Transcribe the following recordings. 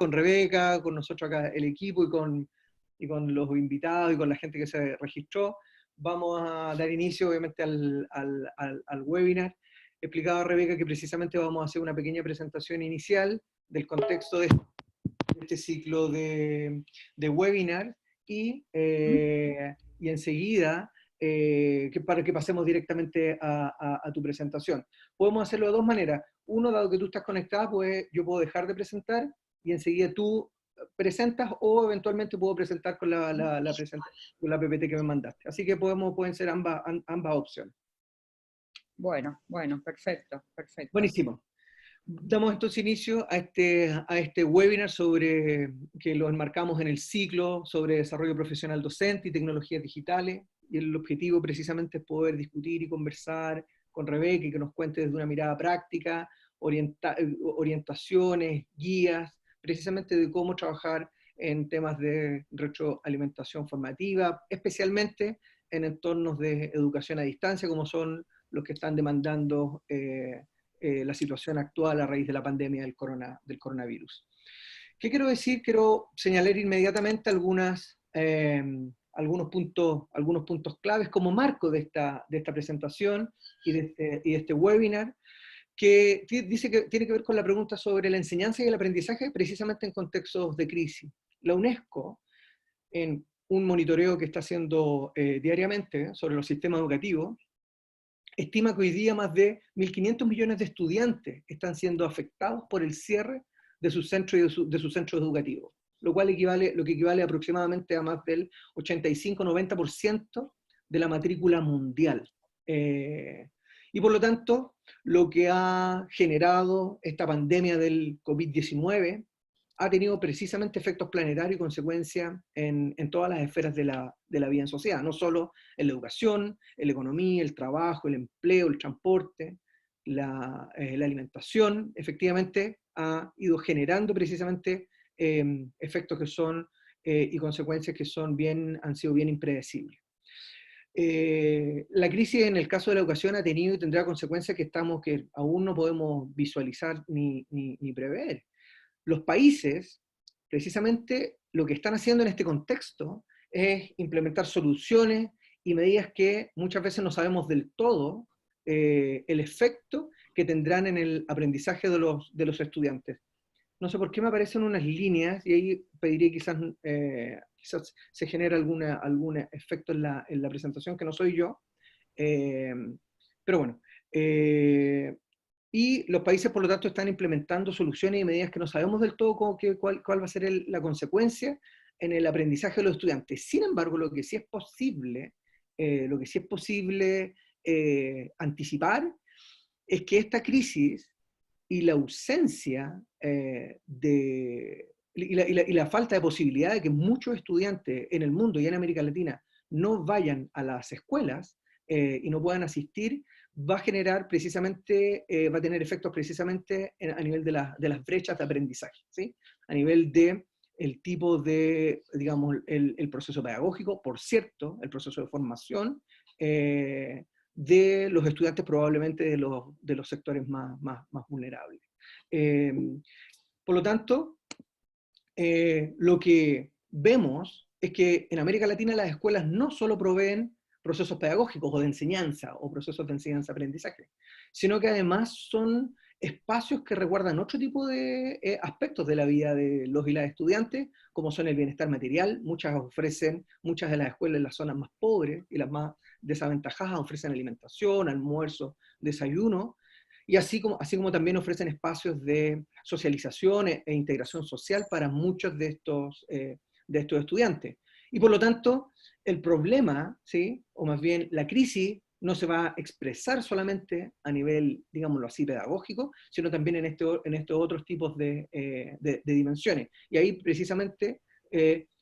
con Rebeca, con nosotros acá, el equipo, y con los invitados y con la gente que se registró, vamos a dar inicio obviamente al webinar. He explicado a Rebeca que precisamente vamos a hacer una pequeña presentación inicial del contexto de este ciclo de webinar, y enseguida para que pasemos directamente a tu presentación. Podemos hacerlo de dos maneras. Uno, dado que tú estás conectada, pues yo puedo dejar de presentar y enseguida tú presentas, o eventualmente puedo presentar con con la PPT que me mandaste. Así que pueden ser ambas opciones. Bueno, perfecto, perfecto. Buenísimo. Damos entonces inicio a este webinar que lo enmarcamos en el ciclo sobre desarrollo profesional docente y tecnologías digitales, y el objetivo precisamente es poder discutir y conversar con Rebeca y que nos cuente desde una mirada práctica, orientaciones, guías, precisamente de cómo trabajar en temas de retroalimentación formativa, especialmente en entornos de educación a distancia, como son los que están demandando la situación actual a raíz de la pandemia del coronavirus. ¿Qué quiero decir? Quiero señalar inmediatamente algunos puntos claves como marco de esta presentación y de este webinar, que dice que tiene que ver con la pregunta sobre la enseñanza y el aprendizaje precisamente en contextos de crisis. La UNESCO, en un monitoreo que está haciendo diariamente sobre los sistemas educativos, estima que hoy día más de 1.500 millones de estudiantes están siendo afectados por el cierre de sus centros educativos, lo que equivale aproximadamente a más del 85-90% de la matrícula mundial. Y por lo tanto, lo que ha generado esta pandemia del COVID-19 ha tenido precisamente efectos planetarios y consecuencias en todas las esferas de la vida en sociedad, no solo en la educación, en la economía, el trabajo, el empleo, el transporte, la alimentación. Efectivamente ha ido generando precisamente efectos que son y consecuencias que han sido bien impredecibles. La crisis en el caso de la educación ha tenido y tendrá consecuencias que aún no podemos visualizar ni prever. Los países, precisamente, lo que están haciendo en este contexto es implementar soluciones y medidas que muchas veces no sabemos del todo el efecto que tendrán en el aprendizaje de los estudiantes. No sé por qué me aparecen unas líneas, y ahí pediría quizás se genera algún efecto en la presentación, que no soy yo, pero bueno. Y los países, por lo tanto, están implementando soluciones y medidas que no sabemos del todo cuál va a ser la consecuencia en el aprendizaje de los estudiantes. Sin embargo, lo que sí es posible anticipar es que esta crisis y la ausencia y la falta de posibilidad de que muchos estudiantes en el mundo y en América Latina no vayan a las escuelas y no puedan asistir, va a generar precisamente, va a tener efectos precisamente a nivel de las brechas de aprendizaje, ¿sí? A nivel de el tipo de, digamos, el proceso pedagógico, por cierto, el proceso de formación de los estudiantes probablemente de los sectores más vulnerables. Por lo tanto, lo que vemos es que en América Latina las escuelas no solo proveen procesos pedagógicos o de enseñanza o procesos de enseñanza-aprendizaje, sino que además son espacios que resguardan otro tipo de aspectos de la vida de los y las estudiantes, como son el bienestar material. Muchas de las escuelas en las zonas más pobres y las más desaventajadas ofrecen alimentación, almuerzo, desayuno, y así como también ofrecen espacios de socialización e integración social para muchos de estos estudiantes. Y por lo tanto, el problema, ¿sí?, o más bien la crisis, no se va a expresar solamente a nivel, digámoslo así, pedagógico, sino también en estos otros tipos de dimensiones. Y ahí precisamente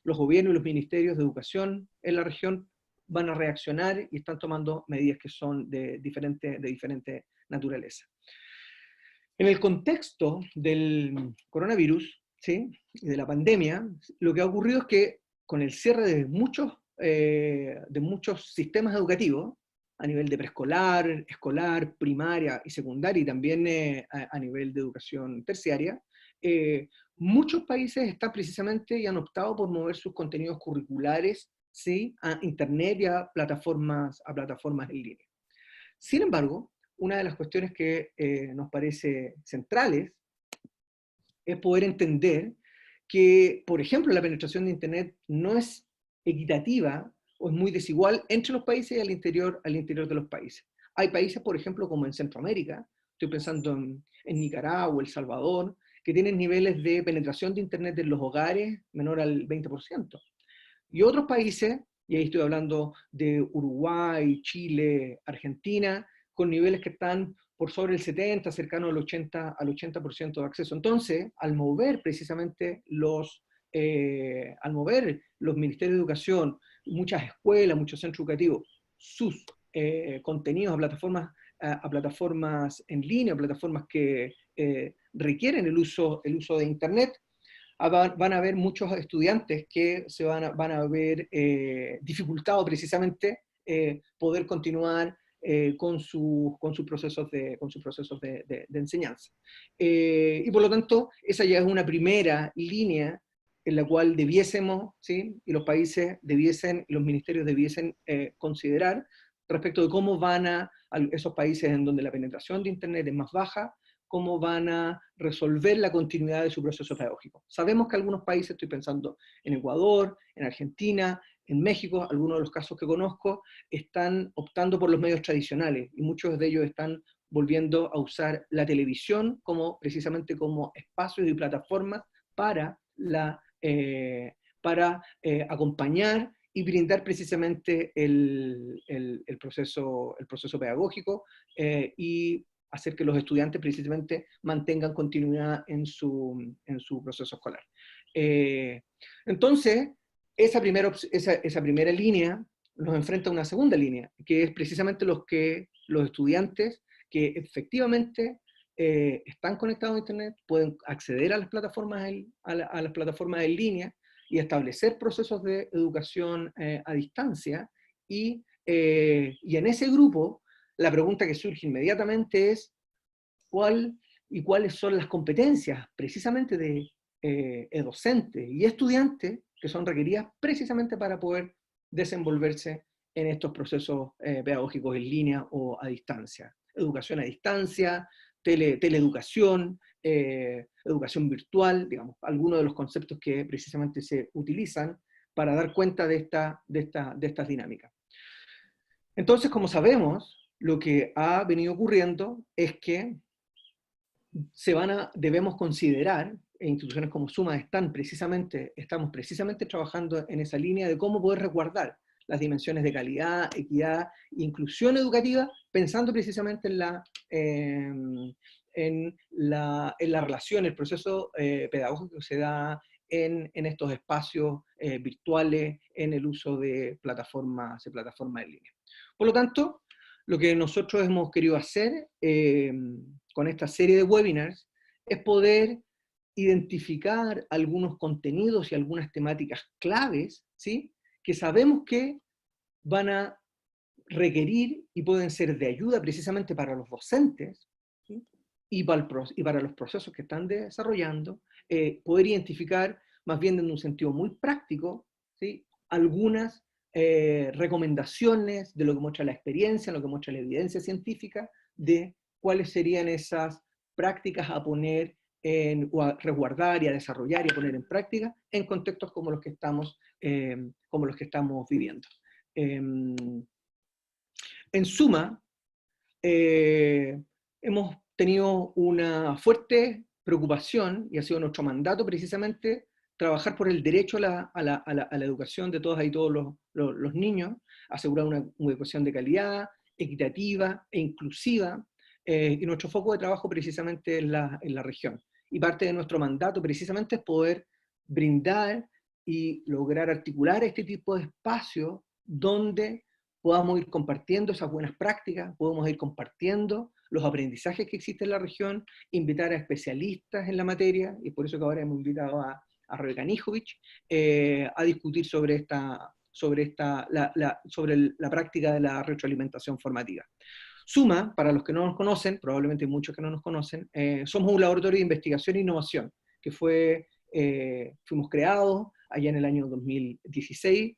los gobiernos y los ministerios de educación en la región van a reaccionar y están tomando medidas que son de diferente naturaleza. En el contexto del coronavirus, ¿sí?, y de la pandemia, lo que ha ocurrido es que con el cierre de muchos sistemas educativos, a nivel de preescolar, escolar, primaria y secundaria, y también a nivel de educación terciaria, muchos países están precisamente y han optado por mover sus contenidos curriculares, ¿sí?, a Internet y a plataformas en línea. Sin embargo, una de las cuestiones que nos parece centrales es poder entender que, por ejemplo, la penetración de Internet no es equitativa o es muy desigual entre los países y al interior de los países. Hay países, por ejemplo, como en Centroamérica, estoy pensando en Nicaragua, El Salvador, que tienen niveles de penetración de Internet en los hogares menor al 20%. Y otros países, y ahí estoy hablando de Uruguay, Chile, Argentina, con niveles que están por sobre el 70, cercano al 80% de acceso. Entonces, al mover precisamente al mover los ministerios de educación, muchas escuelas, muchos centros educativos, sus contenidos a plataformas en línea, plataformas que requieren el uso de Internet, van a haber muchos estudiantes que van a ver dificultado precisamente poder continuar con sus procesos de enseñanza. Y por lo tanto, esa ya es una primera línea en la cual debiésemos, ¿sí?, y los países debiesen, los ministerios debiesen considerar respecto de cómo van a esos países en donde la penetración de Internet es más baja, cómo van a resolver la continuidad de su proceso pedagógico. Sabemos que algunos países, estoy pensando en Ecuador, en Argentina, en México, algunos de los casos que conozco, están optando por los medios tradicionales, y muchos de ellos están volviendo a usar la televisión precisamente como espacios y plataformas para acompañar y brindar precisamente el proceso pedagógico y hacer que los estudiantes precisamente mantengan continuidad en su proceso escolar. Entonces, esa primera línea nos enfrenta a una segunda línea, que es precisamente los estudiantes que efectivamente están conectados a Internet, pueden acceder a las plataformas en línea y establecer procesos de educación a distancia, y en ese grupo la pregunta que surge inmediatamente es cuáles son las competencias precisamente de docentes y estudiantes que son requeridas precisamente para poder desenvolverse en estos procesos pedagógicos en línea o a distancia. Educación a distancia, teleeducación, educación virtual, digamos, algunos de los conceptos que precisamente se utilizan para dar cuenta de estas dinámicas. Entonces, como sabemos, lo que ha venido ocurriendo es que debemos considerar, e instituciones como Suma estamos precisamente trabajando en esa línea de cómo poder resguardar las dimensiones de calidad, equidad e inclusión educativa, pensando precisamente en la relación, el proceso pedagógico que se da en estos espacios virtuales, en el uso de plataformas en línea. Por lo tanto, lo que nosotros hemos querido hacer con esta serie de webinars es poder identificar algunos contenidos y algunas temáticas claves, ¿sí?, que sabemos que van a requerir y pueden ser de ayuda precisamente para los docentes, ¿sí?, y para los procesos que están desarrollando, poder identificar, más bien en un sentido muy práctico, ¿sí?, algunas recomendaciones de lo que muestra la experiencia, lo que muestra la evidencia científica, de cuáles serían esas prácticas a poner o a resguardar y a desarrollar y a poner en práctica en contextos como los que estamos viviendo. En suma, hemos tenido una fuerte preocupación, y ha sido nuestro mandato precisamente, trabajar por el derecho a la educación de todas y todos los niños, asegurar una educación de calidad, equitativa e inclusiva, y nuestro foco de trabajo precisamente en la región. Y parte de nuestro mandato precisamente es poder brindar y lograr articular este tipo de espacios donde podamos ir compartiendo esas buenas prácticas, podemos ir compartiendo los aprendizajes que existen en la región, invitar a especialistas en la materia, y por eso que ahora hemos invitado a Rebeca Nijovic, a discutir sobre la práctica de la retroalimentación formativa. Suma, para los que no nos conocen, probablemente hay muchos que no nos conocen, somos un laboratorio de investigación e innovación, que fuimos creados allá en el año 2016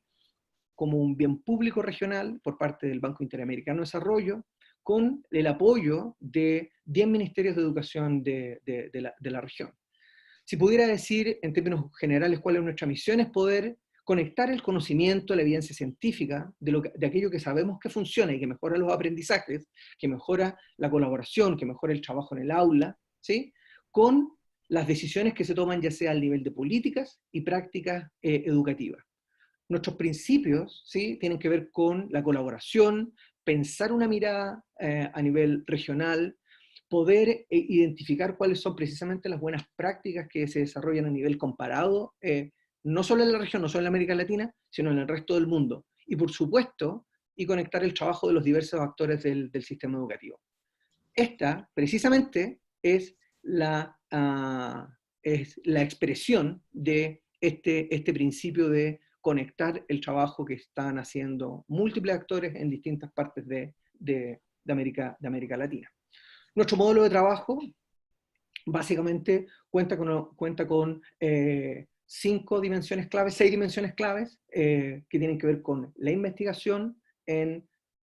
como un bien público regional por parte del Banco Interamericano de Desarrollo, con el apoyo de 10 ministerios de educación de la región. Si pudiera decir en términos generales cuál es nuestra misión, es poder conectar el conocimiento, la evidencia científica de aquello que sabemos que funciona y que mejora los aprendizajes, que mejora la colaboración, que mejora el trabajo en el aula, ¿sí?, con las decisiones que se toman ya sea al nivel de políticas y prácticas educativas. Nuestros principios, ¿sí?, tienen que ver con la colaboración, pensar una mirada a nivel regional, poder identificar cuáles son precisamente las buenas prácticas que se desarrollan a nivel comparado, no solo en la región, no solo en América Latina, sino en el resto del mundo. Y por supuesto, y conectar el trabajo de los diversos actores del sistema educativo. Esta, precisamente, es la expresión de este principio de conectar el trabajo que están haciendo múltiples actores en distintas partes de América Latina. Nuestro modelo de trabajo básicamente cuenta con 5 dimensiones claves, 6 dimensiones claves, que tienen que ver con la investigación en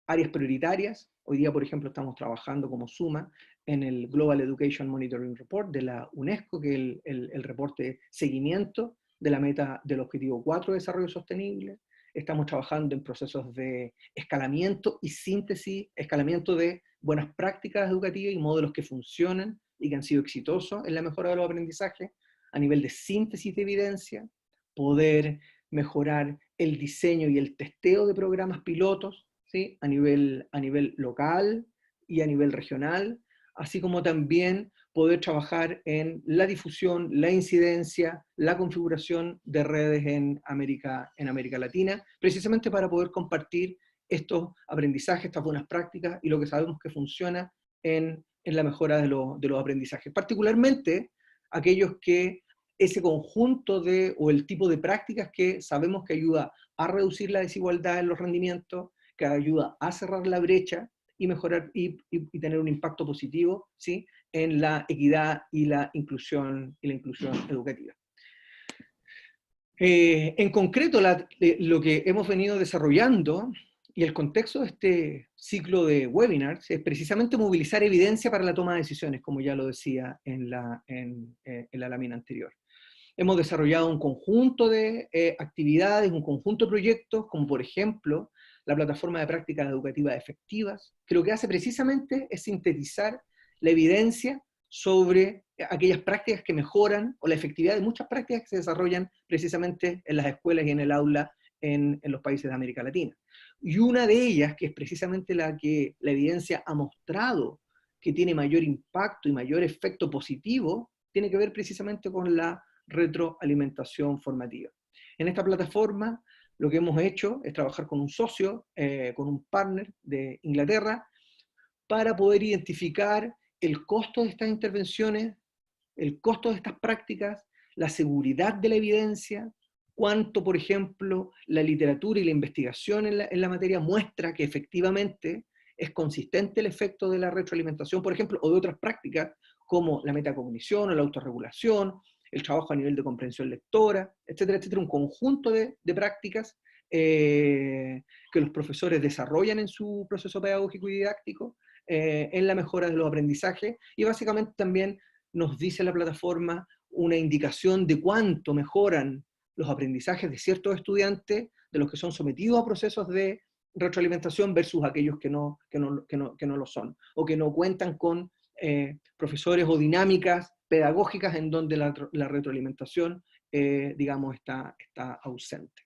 áreas prioritarias. Hoy día, por ejemplo, estamos trabajando como Suma en el Global Education Monitoring Report de la UNESCO, que es el reporte de seguimiento de la meta del objetivo 4 de desarrollo sostenible. Estamos trabajando en procesos de escalamiento y síntesis, escalamiento de buenas prácticas educativas y modelos que funcionan y que han sido exitosos en la mejora de los aprendizajes, a nivel de síntesis de evidencia, poder mejorar el diseño y el testeo de programas pilotos, ¿sí?, a nivel local y a nivel regional, así como también poder trabajar en la difusión, la incidencia, la configuración de redes en América Latina, precisamente para poder compartir estos aprendizajes, estas buenas prácticas y lo que sabemos que funciona en la mejora de los aprendizajes. Particularmente aquellos que ese conjunto o el tipo de prácticas que sabemos que ayuda a reducir la desigualdad en los rendimientos, que ayuda a cerrar la brecha y mejorar y tener un impacto positivo, ¿sí?, en la equidad y la inclusión educativa. En concreto, lo que hemos venido desarrollando y el contexto de este ciclo de webinars es precisamente movilizar evidencia para la toma de decisiones, como ya lo decía en la lámina anterior. Hemos desarrollado un conjunto de actividades, un conjunto de proyectos, como por ejemplo la plataforma de prácticas educativas efectivas, que lo que hace precisamente es sintetizar la evidencia sobre aquellas prácticas que mejoran, o la efectividad de muchas prácticas que se desarrollan precisamente en las escuelas y en el aula en los países de América Latina. Y una de ellas, que es precisamente la que la evidencia ha mostrado que tiene mayor impacto y mayor efecto positivo, tiene que ver precisamente con la retroalimentación formativa. En esta plataforma lo que hemos hecho es trabajar con un socio, con un partner de Inglaterra, para poder identificar el costo de estas intervenciones, el costo de estas prácticas, la seguridad de la evidencia, cuánto, por ejemplo, la literatura y la investigación en la materia muestra que efectivamente es consistente el efecto de la retroalimentación, por ejemplo, o de otras prácticas como la metacognición o la autorregulación, el trabajo a nivel de comprensión lectora, etcétera, etcétera, un conjunto de prácticas que los profesores desarrollan en su proceso pedagógico y didáctico, en la mejora de los aprendizajes, y básicamente también nos dice la plataforma una indicación de cuánto mejoran los aprendizajes de ciertos estudiantes, de los que son sometidos a procesos de retroalimentación versus aquellos que no lo son, o que no cuentan con profesores o dinámicas pedagógicas en donde la retroalimentación, digamos, está ausente.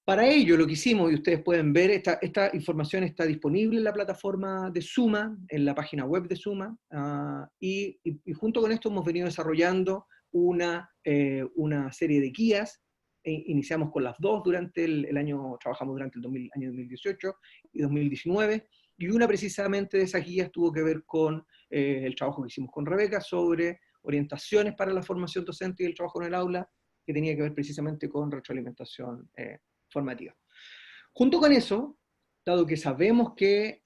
Para ello, lo que hicimos, y ustedes pueden ver, esta información está disponible en la plataforma de Suma, en la página web de Suma, y junto con esto hemos venido desarrollando una serie de guías. Iniciamos con las dos durante el año, trabajamos durante el año 2018 y 2019, y una precisamente de esas guías tuvo que ver con el trabajo que hicimos con Rebeca sobre orientaciones para la formación docente y el trabajo en el aula, que tenía que ver precisamente con retroalimentación formativa. Junto con eso, dado que sabemos que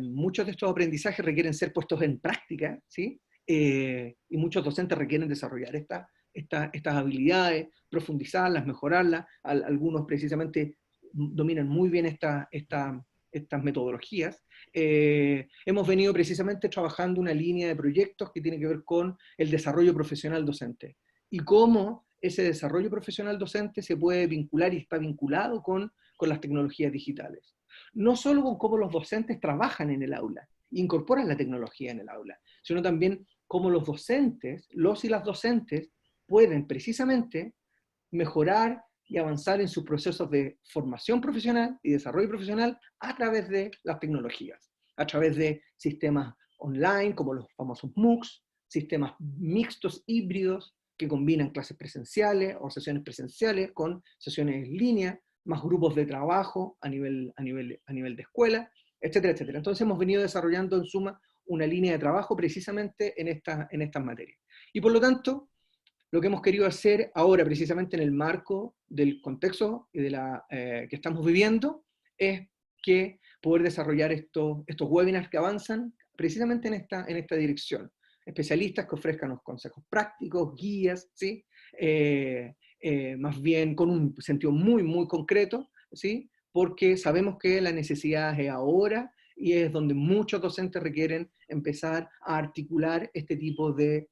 muchos de estos aprendizajes requieren ser puestos en práctica, ¿sí?, y muchos docentes requieren desarrollar estas habilidades, profundizarlas, mejorarlas. Algunos precisamente dominan muy bien estas metodologías. Hemos venido precisamente trabajando una línea de proyectos que tiene que ver con el desarrollo profesional docente y cómo ese desarrollo profesional docente se puede vincular y está vinculado con las tecnologías digitales. No solo con cómo los docentes trabajan en el aula, incorporan la tecnología en el aula, sino también cómo los docentes, los y las docentes, pueden precisamente mejorar y avanzar en sus procesos de formación profesional y desarrollo profesional a través de las tecnologías, a través de sistemas online como los famosos MOOCs, sistemas mixtos híbridos que combinan clases presenciales o sesiones presenciales con sesiones en línea, más grupos de trabajo a nivel de escuela, etcétera, etcétera. Entonces hemos venido desarrollando en suma una línea de trabajo precisamente en estas materias. Y por lo tanto, lo que hemos querido hacer ahora, precisamente en el marco del contexto y que estamos viviendo, es que poder desarrollar estos webinars que avanzan precisamente en esta dirección. Especialistas que ofrezcan los consejos prácticos, guías, ¿sí? Más bien con un sentido muy, muy concreto, ¿sí? Porque sabemos que la necesidad es ahora y es donde muchos docentes requieren empezar a articular este tipo de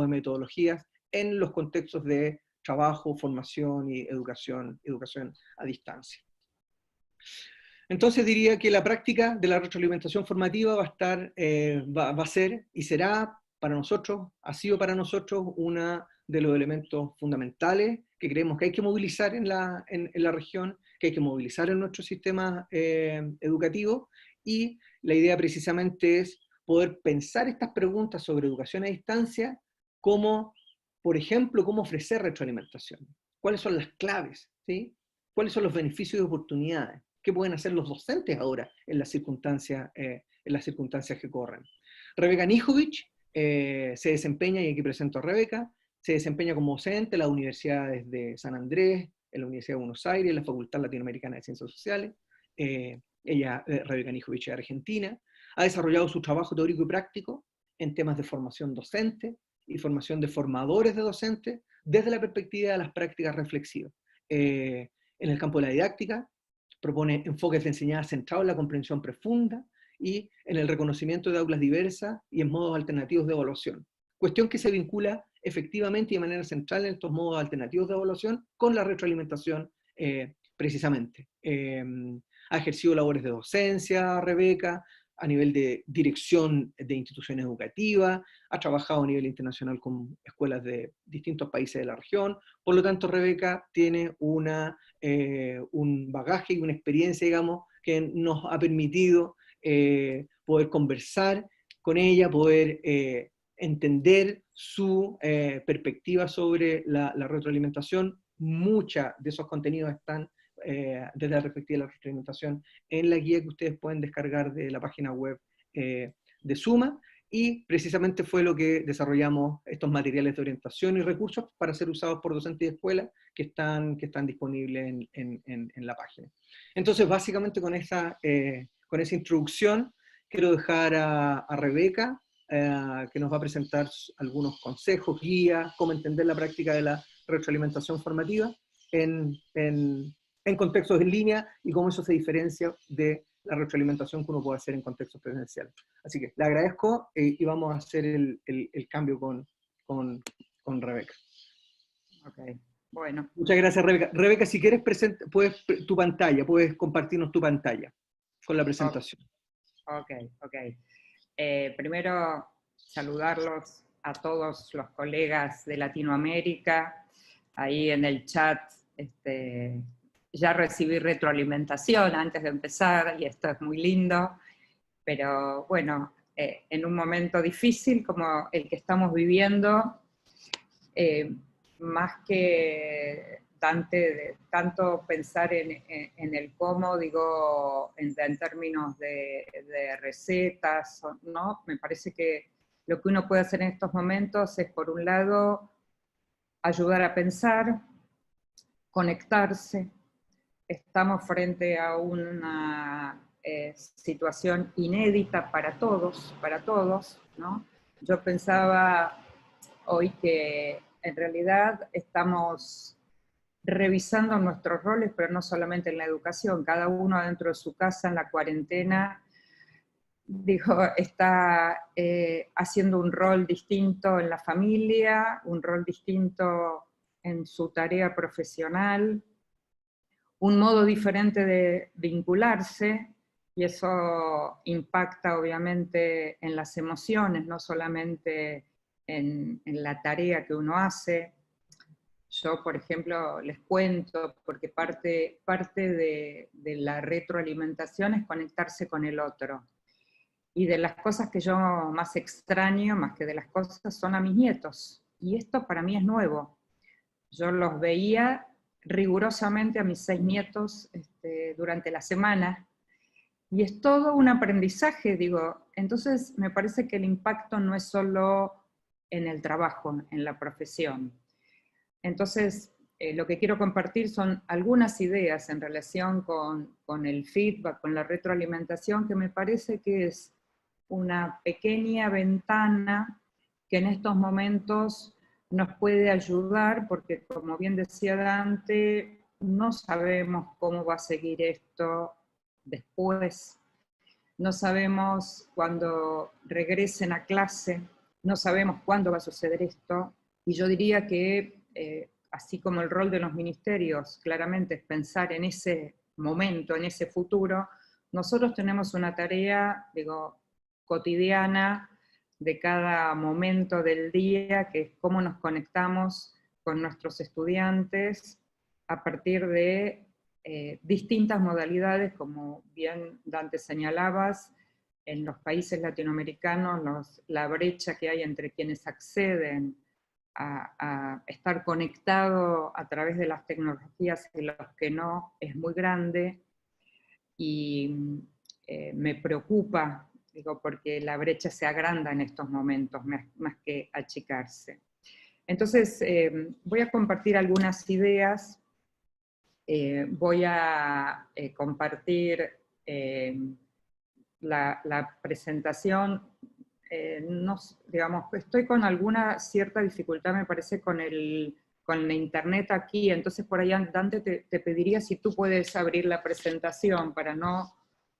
metodologías en los contextos de trabajo, formación y educación a distancia. Entonces diría que la práctica de la retroalimentación formativa va a ser y será para nosotros, ha sido para nosotros uno de los elementos fundamentales que creemos que hay que movilizar en la región, que hay que movilizar en nuestro sistema educativo, y la idea precisamente es poder pensar estas preguntas sobre educación a distancia como, por ejemplo, cómo ofrecer retroalimentación, cuáles son las claves, ¿sí? ¿Cuáles son los beneficios y oportunidades? ¿Qué pueden hacer los docentes ahora en las circunstancias que corren? Rebeca Nijovic se desempeña, y aquí presento a Rebeca, se desempeña como docente en las universidades de San Andrés, en la Universidad de Buenos Aires, en la Facultad Latinoamericana de Ciencias Sociales. Rebeca Nijovic es argentina. Ha desarrollado su trabajo teórico y práctico en temas de formación docente y formación de formadores de docentes desde la perspectiva de las prácticas reflexivas. En el campo de la didáctica, propone enfoques de enseñanza centrados en la comprensión profunda y en el reconocimiento de aulas diversas y en modos alternativos de evaluación. Cuestión que se vincula efectivamente y de manera central en estos modos alternativos de evaluación con la retroalimentación precisamente. Ha ejercido labores de docencia, Rebeca, a nivel de dirección de instituciones educativas, ha trabajado a nivel internacional con escuelas de distintos países de la región. Por lo tanto, Rebeca tiene un bagaje y una experiencia, digamos, que nos ha permitido poder conversar con ella, poder entender su perspectiva sobre la retroalimentación. Muchos de esos contenidos están desde la perspectiva de la retroalimentación en la guía que ustedes pueden descargar de la página web de Suma, y precisamente fue lo que desarrollamos estos materiales de orientación y recursos para ser usados por docentes de escuela que están disponibles en la página. Entonces, básicamente con esa introducción, quiero dejar a Rebeca, que nos va a presentar algunos consejos, guías, cómo entender la práctica de la retroalimentación formativa en contextos en línea y cómo eso se diferencia de la retroalimentación que uno puede hacer en contextos presenciales. Así que le agradezco y vamos a hacer el cambio con Rebeca. Ok, bueno. Muchas gracias, Rebeca. Rebeca, si quieres, puedes compartirnos tu pantalla con la presentación. Ok. Primero, saludarlos a todos los colegas de Latinoamérica. Ahí en el chat ya recibí retroalimentación antes de empezar, y esto es muy lindo, pero bueno, en un momento difícil como el que estamos viviendo, más que tanto pensar en el cómo, digo, en términos de recetas, ¿no? Me parece que lo que uno puede hacer en estos momentos es, por un lado, ayudar a pensar, conectarse. Estamos frente a una situación inédita para todos, ¿no? yo pensaba hoy que en realidad estamos revisando nuestros roles, pero no solamente en la educación, cada uno dentro de su casa en la cuarentena, digo, está haciendo un rol distinto en la familia, un rol distinto en su tarea profesional, un modo diferente de vincularse, y eso impacta obviamente en las emociones, no solamente en la tarea que uno hace. Yo, por ejemplo, les cuento, porque parte de la retroalimentación es conectarse con el otro. Y de las cosas que yo más extraño, más que de las cosas, son a mis nietos. Y esto para mí es nuevo. Yo los veía rigurosamente a mis 6 nietos durante la semana, y es todo un aprendizaje, digo. Entonces me parece que el impacto no es solo en el trabajo, en la profesión. Entonces, lo que quiero compartir son algunas ideas en relación con el feedback, con la retroalimentación, que me parece que es una pequeña ventana que en estos momentos nos puede ayudar, porque como bien decía Dante, no sabemos cómo va a seguir esto después, no sabemos cuándo regresen a clase, no sabemos cuándo va a suceder esto, y yo diría que así como el rol de los ministerios claramente es pensar en ese momento, en ese futuro, nosotros tenemos una tarea, digo, cotidiana de cada momento del día, que es cómo nos conectamos con nuestros estudiantes a partir de distintas modalidades, como bien Dante señalabas, en los países latinoamericanos la brecha que hay entre quienes acceden a estar conectado a través de las tecnologías y los que no es muy grande, y me preocupa, digo, porque la brecha se agranda en estos momentos más que achicarse. Entonces, voy a compartir algunas ideas. Voy a compartir la presentación. No, digamos, estoy con alguna cierta dificultad, me parece, con la internet aquí, entonces por ahí, Dante, te pediría si tú puedes abrir la presentación para no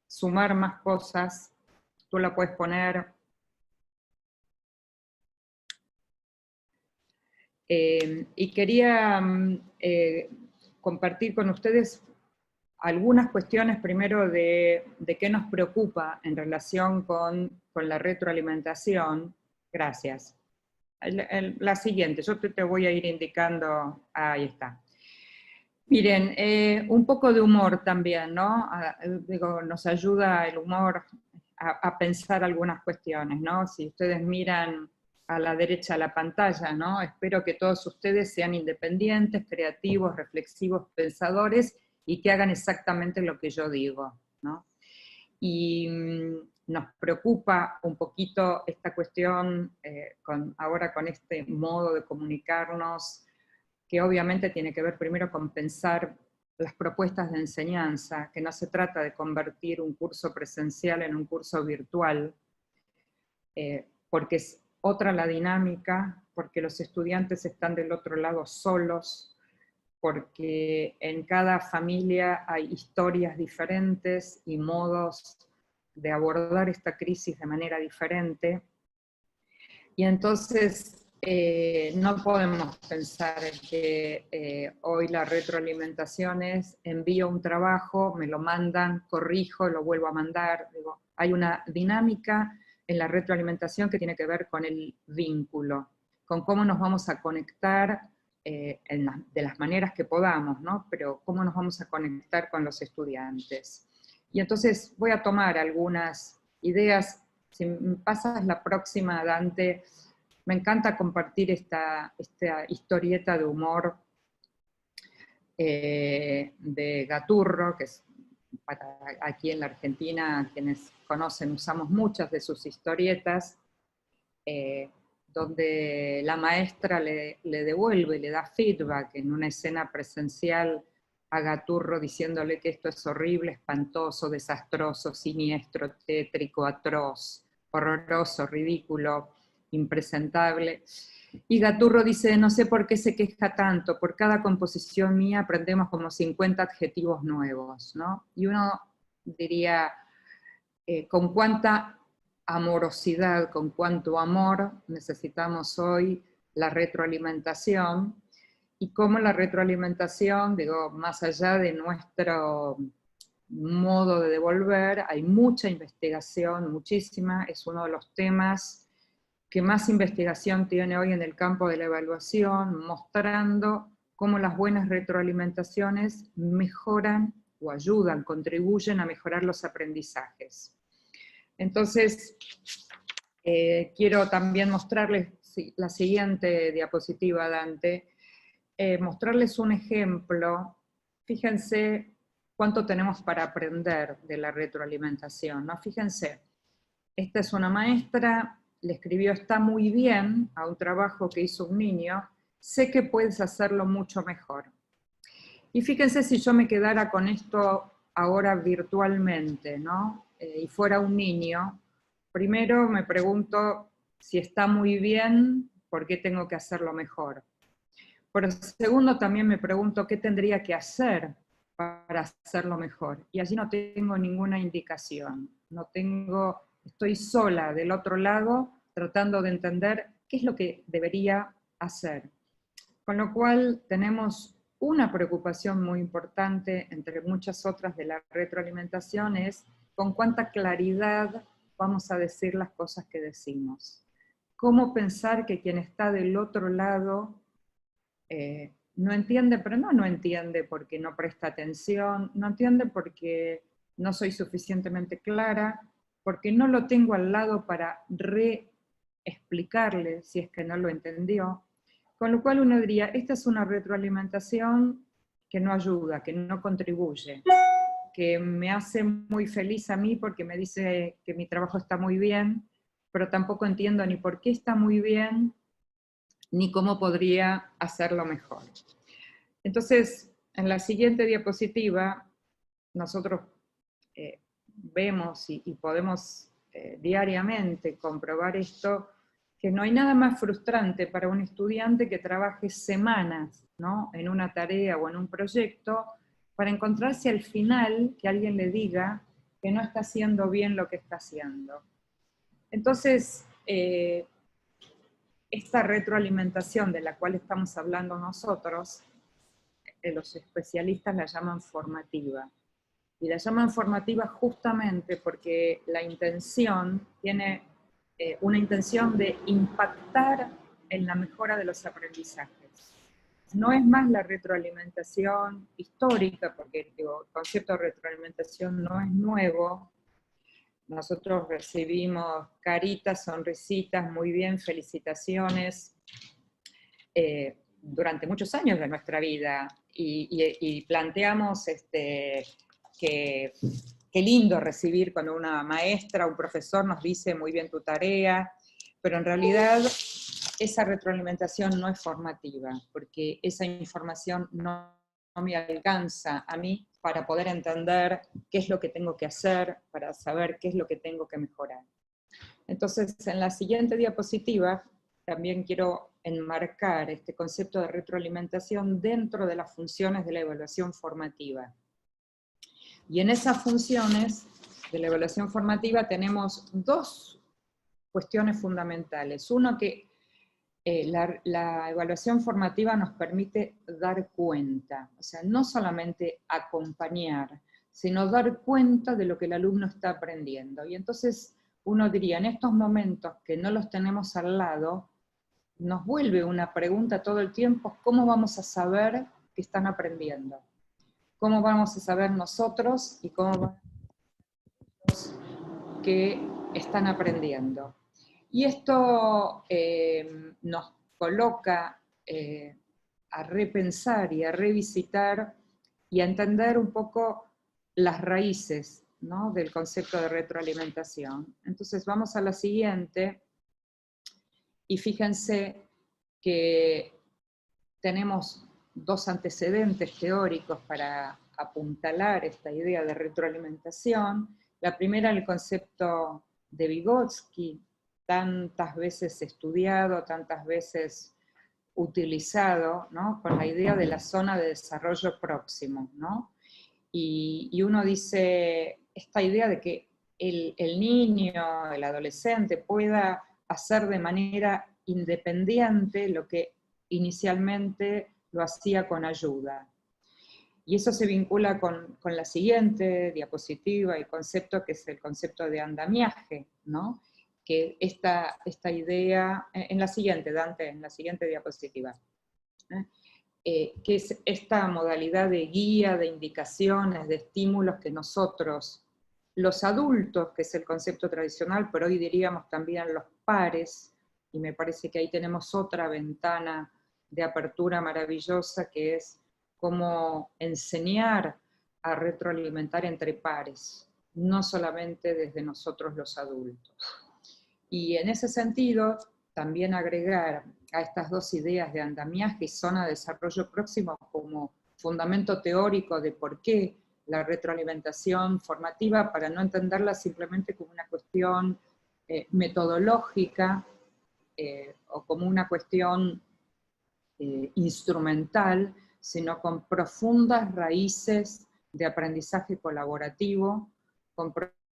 sumar más cosas. Tú la puedes poner. Y quería compartir con ustedes algunas cuestiones primero de qué nos preocupa en relación con la retroalimentación. Gracias. La siguiente, yo te voy a ir indicando, ahí está. Miren, un poco de humor también, ¿no? Digo, nos ayuda el humor a pensar algunas cuestiones, ¿no? Si ustedes miran a la derecha de la pantalla, ¿no? Espero que todos ustedes sean independientes, creativos, reflexivos, pensadores, y que hagan exactamente lo que yo digo, ¿no? Y nos preocupa un poquito esta cuestión ahora con este modo de comunicarnos, que obviamente tiene que ver primero con pensar las propuestas de enseñanza, que no se trata de convertir un curso presencial en un curso virtual, porque es otra la dinámica, porque los estudiantes están del otro lado solos, porque en cada familia hay historias diferentes y modos de abordar esta crisis de manera diferente. Y entonces no podemos pensar en que hoy la retroalimentación es envío un trabajo, me lo mandan, corrijo, lo vuelvo a mandar. Digo, hay una dinámica en la retroalimentación que tiene que ver con el vínculo, con cómo nos vamos a conectar de las maneras que podamos, ¿no? Pero cómo nos vamos a conectar con los estudiantes. Y entonces voy a tomar algunas ideas. Si me pasas la próxima, Dante, me encanta compartir esta historieta de humor de Gaturro, que es para aquí en la Argentina, quienes conocen, usamos muchas de sus historietas, donde la maestra le devuelve, le da feedback en una escena presencial a Gaturro diciéndole que esto es horrible, espantoso, desastroso, siniestro, tétrico, atroz, horroroso, ridículo. impresentable. Y Gaturro dice, no sé por qué se queja tanto, por cada composición mía aprendemos como 50 adjetivos nuevos, ¿no? Y uno diría, con cuánta amorosidad, con cuánto amor necesitamos hoy la retroalimentación, y cómo la retroalimentación, digo, más allá de nuestro modo de devolver, hay mucha investigación, muchísima, es uno de los temas que más investigación tiene hoy en el campo de la evaluación, mostrando cómo las buenas retroalimentaciones mejoran o ayudan, contribuyen a mejorar los aprendizajes. Entonces, quiero también mostrarles la siguiente diapositiva, Dante, mostrarles un ejemplo. Fíjense cuánto tenemos para aprender de la retroalimentación, ¿no? Fíjense, esta es una maestra, le escribió "está muy bien" a un trabajo que hizo un niño, sé que puedes hacerlo mucho mejor. Y fíjense si yo me quedara con esto ahora virtualmente, ¿no? Y fuera un niño, primero me pregunto si está muy bien, ¿por qué tengo que hacerlo mejor? Por segundo también me pregunto qué tendría que hacer para hacerlo mejor. Y allí no tengo ninguna indicación, estoy sola del otro lado tratando de entender qué es lo que debería hacer. Con lo cual tenemos una preocupación muy importante, entre muchas otras de la retroalimentación, es con cuánta claridad vamos a decir las cosas que decimos. Cómo pensar que quien está del otro lado no entiende, pero no entiende porque no presta atención, no entiende porque no soy suficientemente clara, porque no lo tengo al lado para reexplicarle si es que no lo entendió. Con lo cual uno diría, esta es una retroalimentación que no ayuda, que no contribuye, que me hace muy feliz a mí porque me dice que mi trabajo está muy bien, pero tampoco entiendo ni por qué está muy bien, ni cómo podría hacerlo mejor. Entonces, en la siguiente diapositiva, nosotros vemos y podemos diariamente comprobar esto, que no hay nada más frustrante para un estudiante que trabaje semanas, ¿no?, en una tarea o en un proyecto, para encontrarse al final que alguien le diga que no está haciendo bien lo que está haciendo. Entonces, esta retroalimentación de la cual estamos hablando nosotros, los especialistas la llaman formativa. Y la llaman formativa justamente porque la intención tiene una intención de impactar en la mejora de los aprendizajes. No es más la retroalimentación histórica, porque el concepto de retroalimentación no es nuevo. Nosotros recibimos caritas, sonrisitas, muy bien, felicitaciones, durante muchos años de nuestra vida, y planteamos qué lindo recibir cuando una maestra, un profesor nos dice muy bien tu tarea, pero en realidad esa retroalimentación no es formativa, porque esa información no me alcanza a mí para poder entender qué es lo que tengo que hacer, para saber qué es lo que tengo que mejorar. Entonces, en la siguiente diapositiva, también quiero enmarcar este concepto de retroalimentación dentro de las funciones de la evaluación formativa. Y en esas funciones de la evaluación formativa tenemos dos cuestiones fundamentales. Uno, que la evaluación formativa nos permite dar cuenta, o sea, no solamente acompañar, sino dar cuenta de lo que el alumno está aprendiendo. Y entonces uno diría, en estos momentos que no los tenemos al lado, nos vuelve una pregunta todo el tiempo: ¿cómo vamos a saber que están aprendiendo? ¿Cómo vamos a saber nosotros y cómo van los que están aprendiendo? Y esto nos coloca a repensar y a revisitar y a entender un poco las raíces, ¿no?, del concepto de retroalimentación. Entonces vamos a la siguiente, y fíjense que tenemos dos antecedentes teóricos para apuntalar esta idea de retroalimentación. La primera, el concepto de Vygotsky, tantas veces estudiado, tantas veces utilizado, ¿no? Con la idea de la zona de desarrollo próximo, ¿no? Y uno dice, esta idea de que el niño, el adolescente pueda hacer de manera independiente lo que inicialmente lo hacía con ayuda. Y eso se vincula con la siguiente diapositiva y concepto, que es el concepto de andamiaje, ¿no? Que esta idea, en la siguiente, Dante, en la siguiente diapositiva, que es esta modalidad de guía, de indicaciones, de estímulos que nosotros, los adultos, que es el concepto tradicional, pero hoy diríamos también los pares, y me parece que ahí tenemos otra ventana de apertura maravillosa, que es cómo enseñar a retroalimentar entre pares, no solamente desde nosotros los adultos. Y en ese sentido, también agregar a estas dos ideas de andamiaje y zona de desarrollo próximo como fundamento teórico de por qué la retroalimentación formativa, para no entenderla simplemente como una cuestión metodológica o como una cuestión instrumental, sino con profundas raíces de aprendizaje colaborativo, con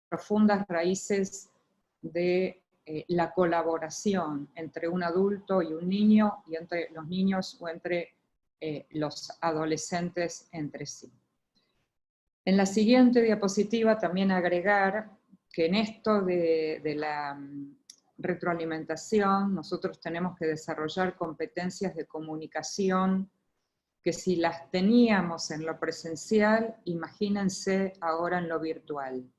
profundas raíces de la colaboración entre un adulto y un niño, y entre los niños o entre los adolescentes entre sí. En la siguiente diapositiva también agregar que en esto de la retroalimentación nosotros tenemos que desarrollar competencias de comunicación que si las teníamos en lo presencial, imagínense ahora en lo virtual.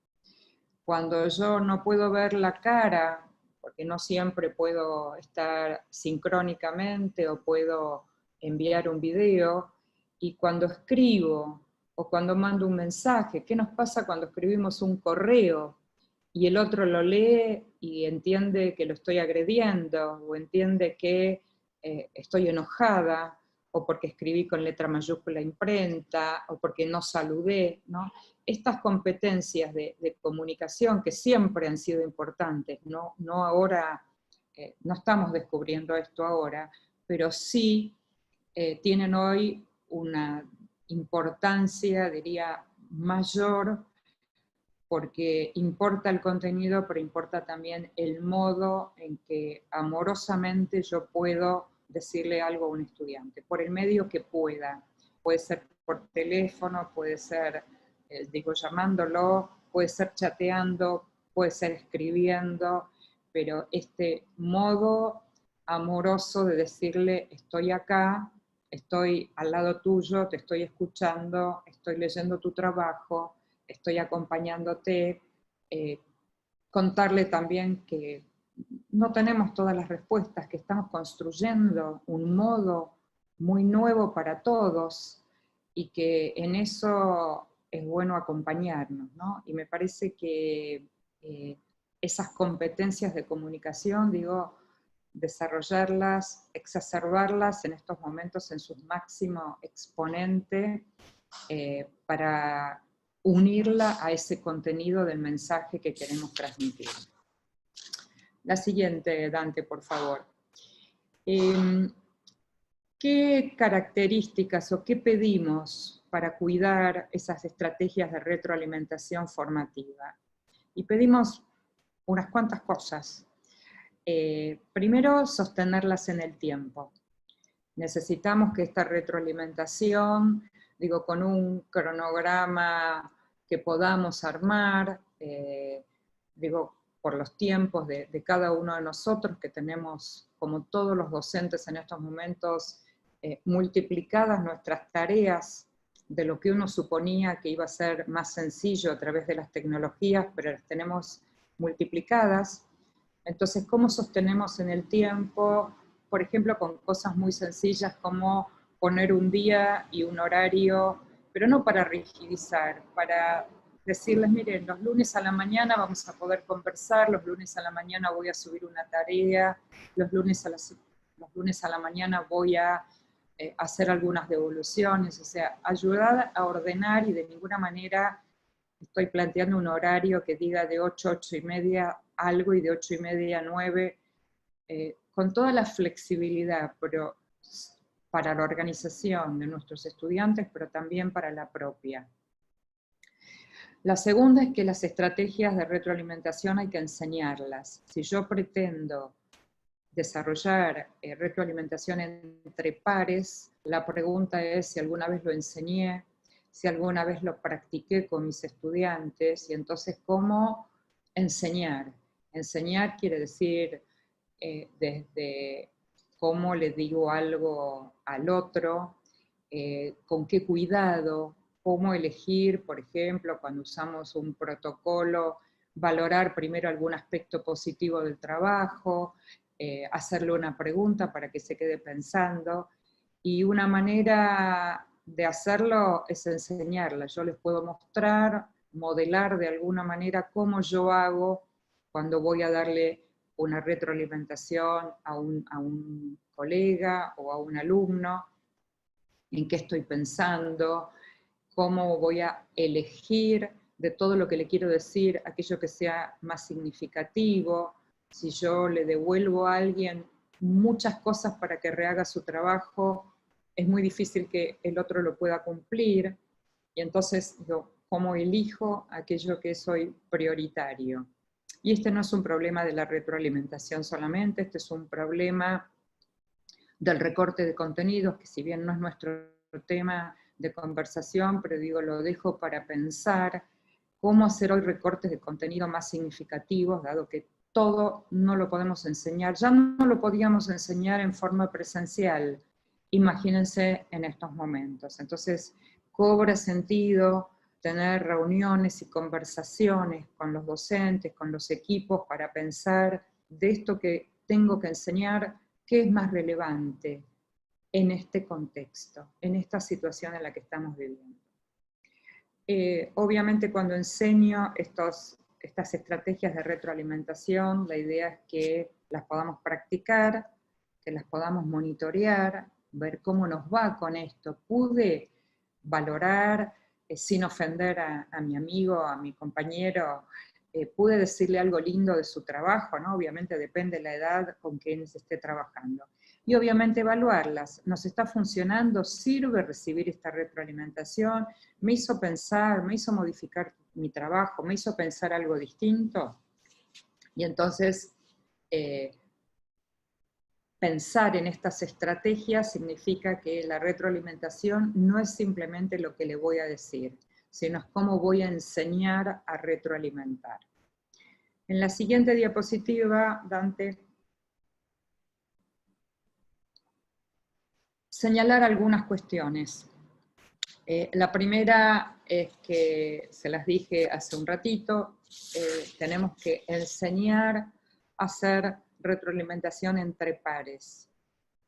Cuando yo no puedo ver la cara, porque no siempre puedo estar sincrónicamente o puedo enviar un video, y cuando escribo o cuando mando un mensaje, ¿qué nos pasa cuando escribimos un correo y el otro lo lee y entiende que lo estoy agrediendo, o entiende que estoy enojada, o porque escribí con letra mayúscula imprenta, o porque no saludé, ¿no? Estas competencias de comunicación que siempre han sido importantes, no ahora, no estamos descubriendo esto ahora, pero sí tienen hoy una importancia, diría, mayor, porque importa el contenido, pero importa también el modo en que amorosamente yo puedo decirle algo a un estudiante, por el medio que pueda. Puede ser por teléfono, puede ser, digo, llamándolo, puede ser chateando, puede ser escribiendo, pero este modo amoroso de decirle, estoy acá, estoy al lado tuyo, te estoy escuchando, estoy leyendo tu trabajo, estoy acompañándote, contarle también que no tenemos todas las respuestas, que estamos construyendo un modo muy nuevo para todos y que en eso es bueno acompañarnos, ¿no? Y me parece que esas competencias de comunicación, digo, desarrollarlas, exacerbarlas en estos momentos en su máximo exponente para unirla a ese contenido del mensaje que queremos transmitir. La siguiente, Dante, por favor. ¿Qué características o qué pedimos para cuidar esas estrategias de retroalimentación formativa? Y pedimos unas cuantas cosas. Primero, sostenerlas en el tiempo. Necesitamos que esta retroalimentación, digo, con un cronograma que podamos armar, digo, por los tiempos de cada uno de nosotros, que tenemos, como todos los docentes en estos momentos, multiplicadas nuestras tareas de lo que uno suponía que iba a ser más sencillo a través de las tecnologías, pero las tenemos multiplicadas. Entonces, ¿cómo sostenemos en el tiempo? Por ejemplo, con cosas muy sencillas como poner un día y un horario, pero no para rigidizar, para decirles, miren, los lunes a la mañana vamos a poder conversar, los lunes a la mañana voy a subir una tarea, los lunes a la mañana voy a hacer algunas devoluciones, o sea, ayudar a ordenar y de ninguna manera estoy planteando un horario que diga de 8 a 8 y media algo y de 8 y media a 9, con toda la flexibilidad, pero para la organización de nuestros estudiantes, pero también para la propia. La segunda es que las estrategias de retroalimentación hay que enseñarlas. Si yo pretendo desarrollar retroalimentación entre pares, la pregunta es si alguna vez lo enseñé, si alguna vez lo practiqué con mis estudiantes, y entonces cómo enseñar. Enseñar quiere decir desde cómo le digo algo al otro, con qué cuidado, cómo elegir, por ejemplo, cuando usamos un protocolo, valorar primero algún aspecto positivo del trabajo, hacerle una pregunta para que se quede pensando, y una manera de hacerlo es enseñarla. Yo les puedo mostrar, modelar de alguna manera cómo yo hago cuando voy a darle una retroalimentación a un colega o a un alumno, en qué estoy pensando, cómo voy a elegir de todo lo que le quiero decir aquello que sea más significativo. Si yo le devuelvo a alguien muchas cosas para que rehaga su trabajo, es muy difícil que el otro lo pueda cumplir, y entonces yo, ¿cómo elijo aquello que es hoy prioritario? Y este no es un problema de la retroalimentación solamente, este es un problema del recorte de contenidos, que si bien no es nuestro tema de conversación, pero digo, lo dejo para pensar cómo hacer hoy recortes de contenido más significativos, dado que todo no lo podemos enseñar, ya no lo podíamos enseñar en forma presencial, imagínense en estos momentos. Entonces, cobra sentido tener reuniones y conversaciones con los docentes, con los equipos, para pensar de esto que tengo que enseñar, qué es más relevante en este contexto, en esta situación en la que estamos viviendo. Obviamente cuando enseño estas estrategias de retroalimentación, la idea es que las podamos practicar, que las podamos monitorear, ver cómo nos va con esto. Pude valorar, sin ofender a mi amigo, a mi compañero, pude decirle algo lindo de su trabajo, ¿no? Obviamente depende de la edad con quien se esté trabajando. Y obviamente evaluarlas. ¿Nos está funcionando? ¿Sirve recibir esta retroalimentación? ¿Me hizo pensar? ¿Me hizo modificar mi trabajo? ¿Me hizo pensar algo distinto? Y entonces, pensar en estas estrategias significa que la retroalimentación no es simplemente lo que le voy a decir, sino es cómo voy a enseñar a retroalimentar. En la siguiente diapositiva, Dante, señalar algunas cuestiones. La primera es que, se las dije hace un ratito, tenemos que enseñar a hacer retroalimentación entre pares.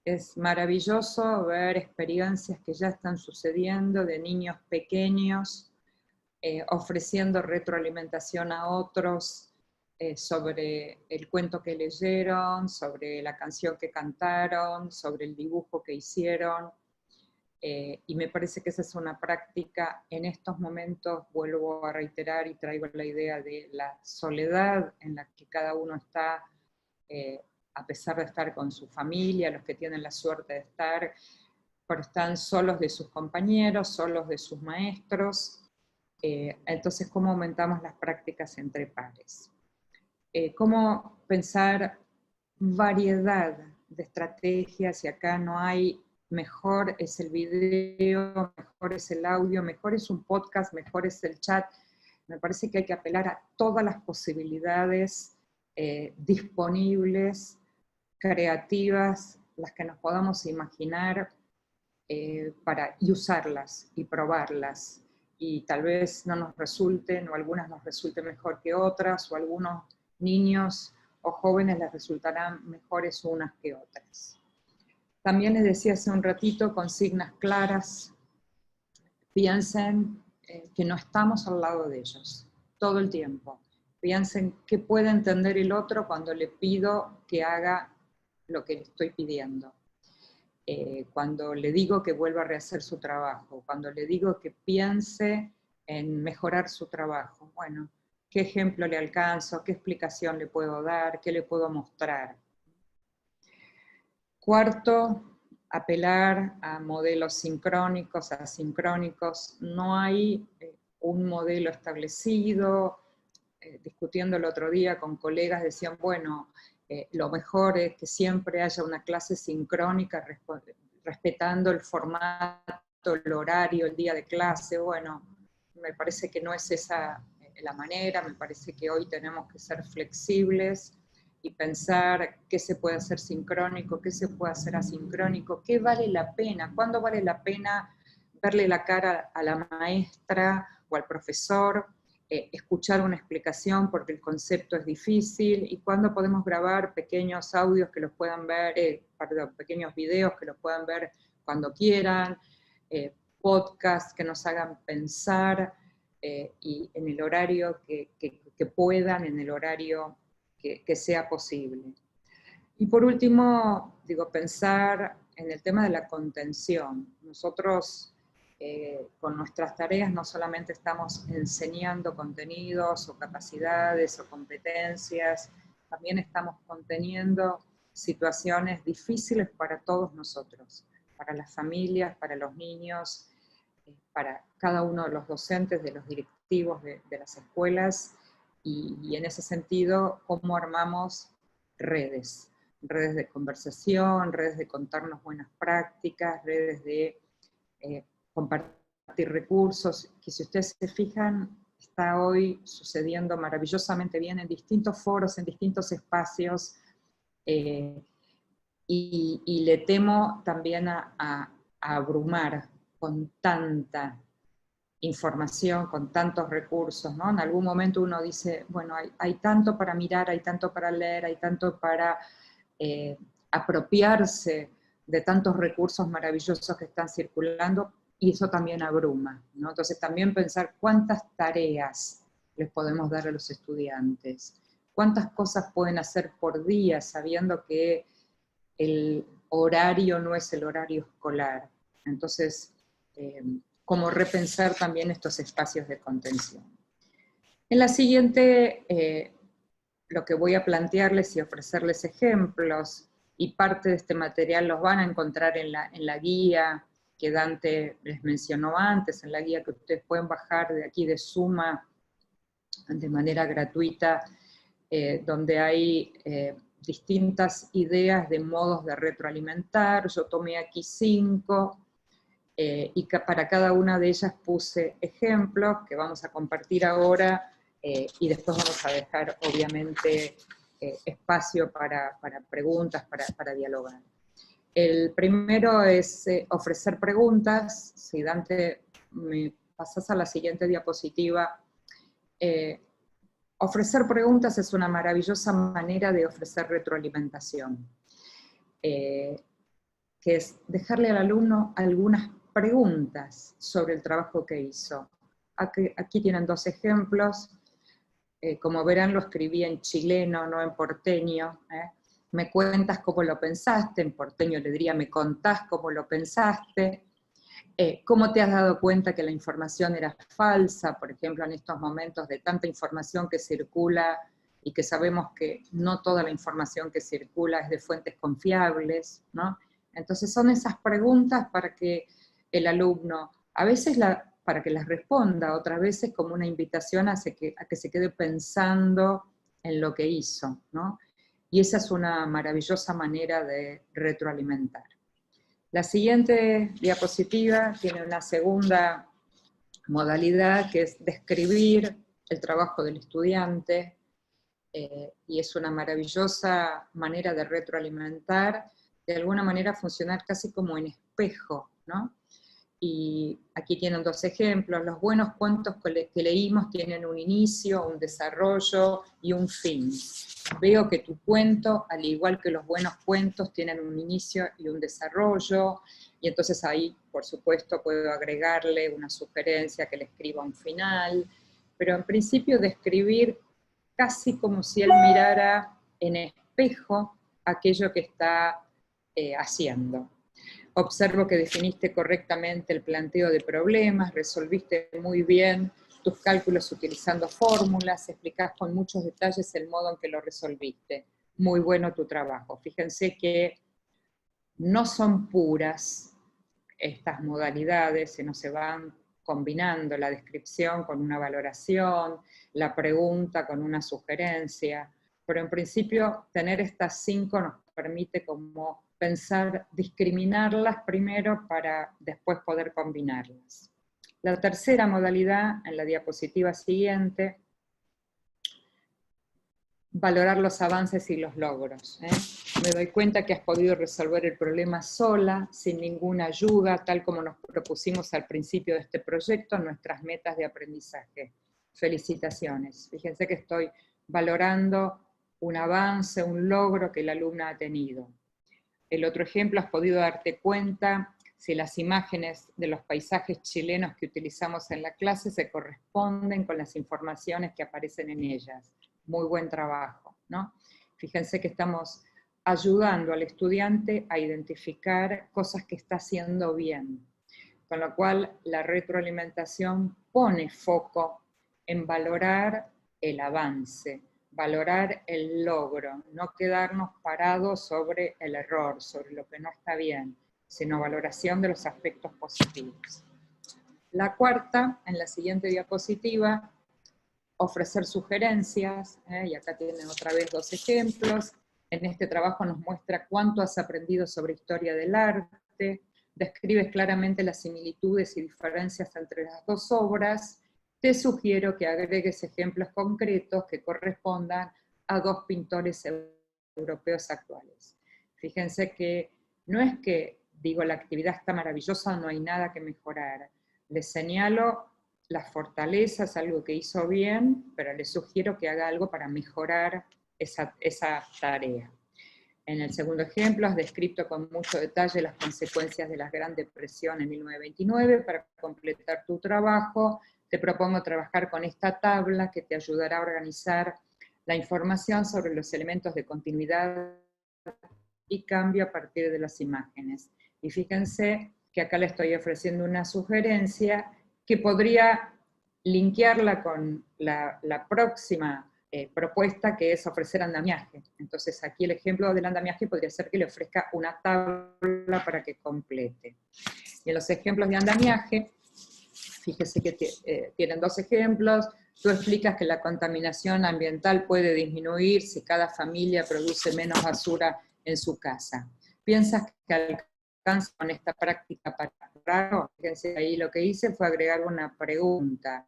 Es maravilloso ver experiencias que ya están sucediendo de niños pequeños ofreciendo retroalimentación a otros sobre el cuento que leyeron, sobre la canción que cantaron, sobre el dibujo que hicieron. Y me parece que esa es una práctica en estos momentos, vuelvo a reiterar y traigo la idea de la soledad en la que cada uno está, a pesar de estar con su familia, los que tienen la suerte de estar, pero están solos de sus compañeros, solos de sus maestros. Entonces, ¿cómo aumentamos las prácticas entre pares? ¿Cómo pensar variedad de estrategias? Y acá no hay mejor es el video, mejor es el audio, mejor es un podcast, mejor es el chat. Me parece que hay que apelar a todas las posibilidades disponibles, creativas, las que nos podamos imaginar, y usarlas y probarlas. Y tal vez no nos resulten, o algunas nos resulten mejor que otras, o algunos niños o jóvenes les resultarán mejores unas que otras. También les decía hace un ratito, consignas claras. Piensen que no estamos al lado de ellos todo el tiempo. Piensen qué puede entender el otro cuando le pido que haga lo que le estoy pidiendo. Cuando le digo que vuelva a rehacer su trabajo, cuando le digo que piense en mejorar su trabajo. Bueno, ¿qué ejemplo le alcanzo? ¿Qué explicación le puedo dar? ¿Qué le puedo mostrar? Cuarto, apelar a modelos sincrónicos, asincrónicos. No hay un modelo establecido. Discutiendo el otro día con colegas, decían, bueno, lo mejor es que siempre haya una clase sincrónica respetando el formato, el horario, el día de clase. Bueno, me parece que no es esa la manera, me parece que hoy tenemos que ser flexibles y pensar qué se puede hacer sincrónico, qué se puede hacer asincrónico, qué vale la pena, cuándo vale la pena verle la cara a la maestra o al profesor, escuchar una explicación porque el concepto es difícil, y cuándo podemos grabar pequeños audios que los puedan ver, pequeños videos que los puedan ver cuando quieran, podcasts que nos hagan pensar, y en el horario que puedan, en el horario que sea posible. Y por último, digo, pensar en el tema de la contención. Nosotros con nuestras tareas no solamente estamos enseñando contenidos o capacidades o competencias, también estamos conteniendo situaciones difíciles para todos nosotros, para las familias, para los niños, para cada uno de los docentes, de los directivos de las escuelas, y en ese sentido, cómo armamos redes de conversación, redes de contarnos buenas prácticas, redes de compartir recursos, que si ustedes se fijan, está hoy sucediendo maravillosamente bien en distintos foros, en distintos espacios, y le temo también a abrumar con tanta información, con tantos recursos, ¿no? En algún momento uno dice, bueno, hay tanto para mirar, hay tanto para leer, hay tanto para apropiarse de tantos recursos maravillosos que están circulando, y eso también abruma, ¿no? Entonces también pensar cuántas tareas les podemos dar a los estudiantes, cuántas cosas pueden hacer por día sabiendo que el horario no es el horario escolar. Entonces, cómo repensar también estos espacios de contención. En la siguiente, lo que voy a plantearles y ofrecerles ejemplos, y parte de este material los van a encontrar en la guía que Dante les mencionó antes, en la guía que ustedes pueden bajar de aquí de Suma de manera gratuita, donde hay distintas ideas de modos de retroalimentar. Yo tomé aquí 5, y para cada una de ellas puse ejemplos que vamos a compartir ahora, y después vamos a dejar, obviamente, espacio para preguntas, para dialogar. El primero es ofrecer preguntas. Si Dante me pasas a la siguiente diapositiva. Ofrecer preguntas es una maravillosa manera de ofrecer retroalimentación, que es dejarle al alumno algunas preguntas sobre el trabajo que hizo. Aquí tienen 2 ejemplos. Como verán, lo escribí en chileno, no en porteño. Me cuentas cómo lo pensaste, en porteño le diría, me contás cómo lo pensaste. ¿Cómo te has dado cuenta que la información era falsa? Por ejemplo, en estos momentos de tanta información que circula y que sabemos que no toda la información que circula es de fuentes confiables, ¿no? Entonces son esas preguntas para que el alumno, a veces para que las responda, otras veces como una invitación a que se quede pensando en lo que hizo, ¿no? Y esa es una maravillosa manera de retroalimentar. La siguiente diapositiva tiene una segunda modalidad, que es describir el trabajo del estudiante, y es una maravillosa manera de retroalimentar, de alguna manera funcionar casi como en espejo, ¿no? Y aquí tienen 2 ejemplos. Los buenos cuentos que leímos tienen un inicio, un desarrollo y un fin. Veo que tu cuento, al igual que los buenos cuentos, tienen un inicio y un desarrollo, y entonces ahí, por supuesto, puedo agregarle una sugerencia que le escriba un final, pero en principio describir casi como si él mirara en espejo aquello que está haciendo. Observo que definiste correctamente el planteo de problemas, resolviste muy bien tus cálculos utilizando fórmulas, explicás con muchos detalles el modo en que lo resolviste. Muy bueno tu trabajo. Fíjense que no son puras estas modalidades, sino se van combinando la descripción con una valoración, la pregunta con una sugerencia, pero en principio tener estas 5 nos permite como pensar, discriminarlas primero para después poder combinarlas. La tercera modalidad, en la diapositiva siguiente, valorar los avances y los logros. Me doy cuenta que has podido resolver el problema sola, sin ninguna ayuda, tal como nos propusimos al principio de este proyecto, nuestras metas de aprendizaje. Felicitaciones. Fíjense que estoy valorando un avance, un logro que la alumna ha tenido. El otro ejemplo, has podido darte cuenta si las imágenes de los paisajes chilenos que utilizamos en la clase se corresponden con las informaciones que aparecen en ellas. Muy buen trabajo, ¿no? Fíjense que estamos ayudando al estudiante a identificar cosas que está haciendo bien, con lo cual la retroalimentación pone foco en valorar el avance, valorar el logro, no quedarnos parados sobre el error, sobre lo que no está bien, sino valoración de los aspectos positivos. La cuarta, en la siguiente diapositiva, ofrecer sugerencias, y acá tienen otra vez 2 ejemplos. En este trabajo nos muestra cuánto has aprendido sobre historia del arte, describes claramente las similitudes y diferencias entre las 2 obras. Te sugiero que agregues ejemplos concretos que correspondan a 2 pintores europeos actuales. Fíjense que no es que digo la actividad está maravillosa, no hay nada que mejorar. Les señalo las fortalezas, algo que hizo bien, pero les sugiero que haga algo para mejorar esa tarea. En el segundo ejemplo, has descrito con mucho detalle las consecuencias de la Gran Depresión en 1929. Para completar tu trabajo, te propongo trabajar con esta tabla que te ayudará a organizar la información sobre los elementos de continuidad y cambio a partir de las imágenes. Y fíjense que acá le estoy ofreciendo una sugerencia que podría linkearla con la próxima propuesta, que es ofrecer andamiaje. Entonces aquí el ejemplo del andamiaje podría ser que le ofrezca una tabla para que complete. Y en los ejemplos de andamiaje, fíjese que tienen 2 ejemplos. Tú explicas que la contaminación ambiental puede disminuir si cada familia produce menos basura en su casa. ¿Piensas que alcanza con esta práctica para ahorrar? Fíjense, ahí lo que hice fue agregar una pregunta.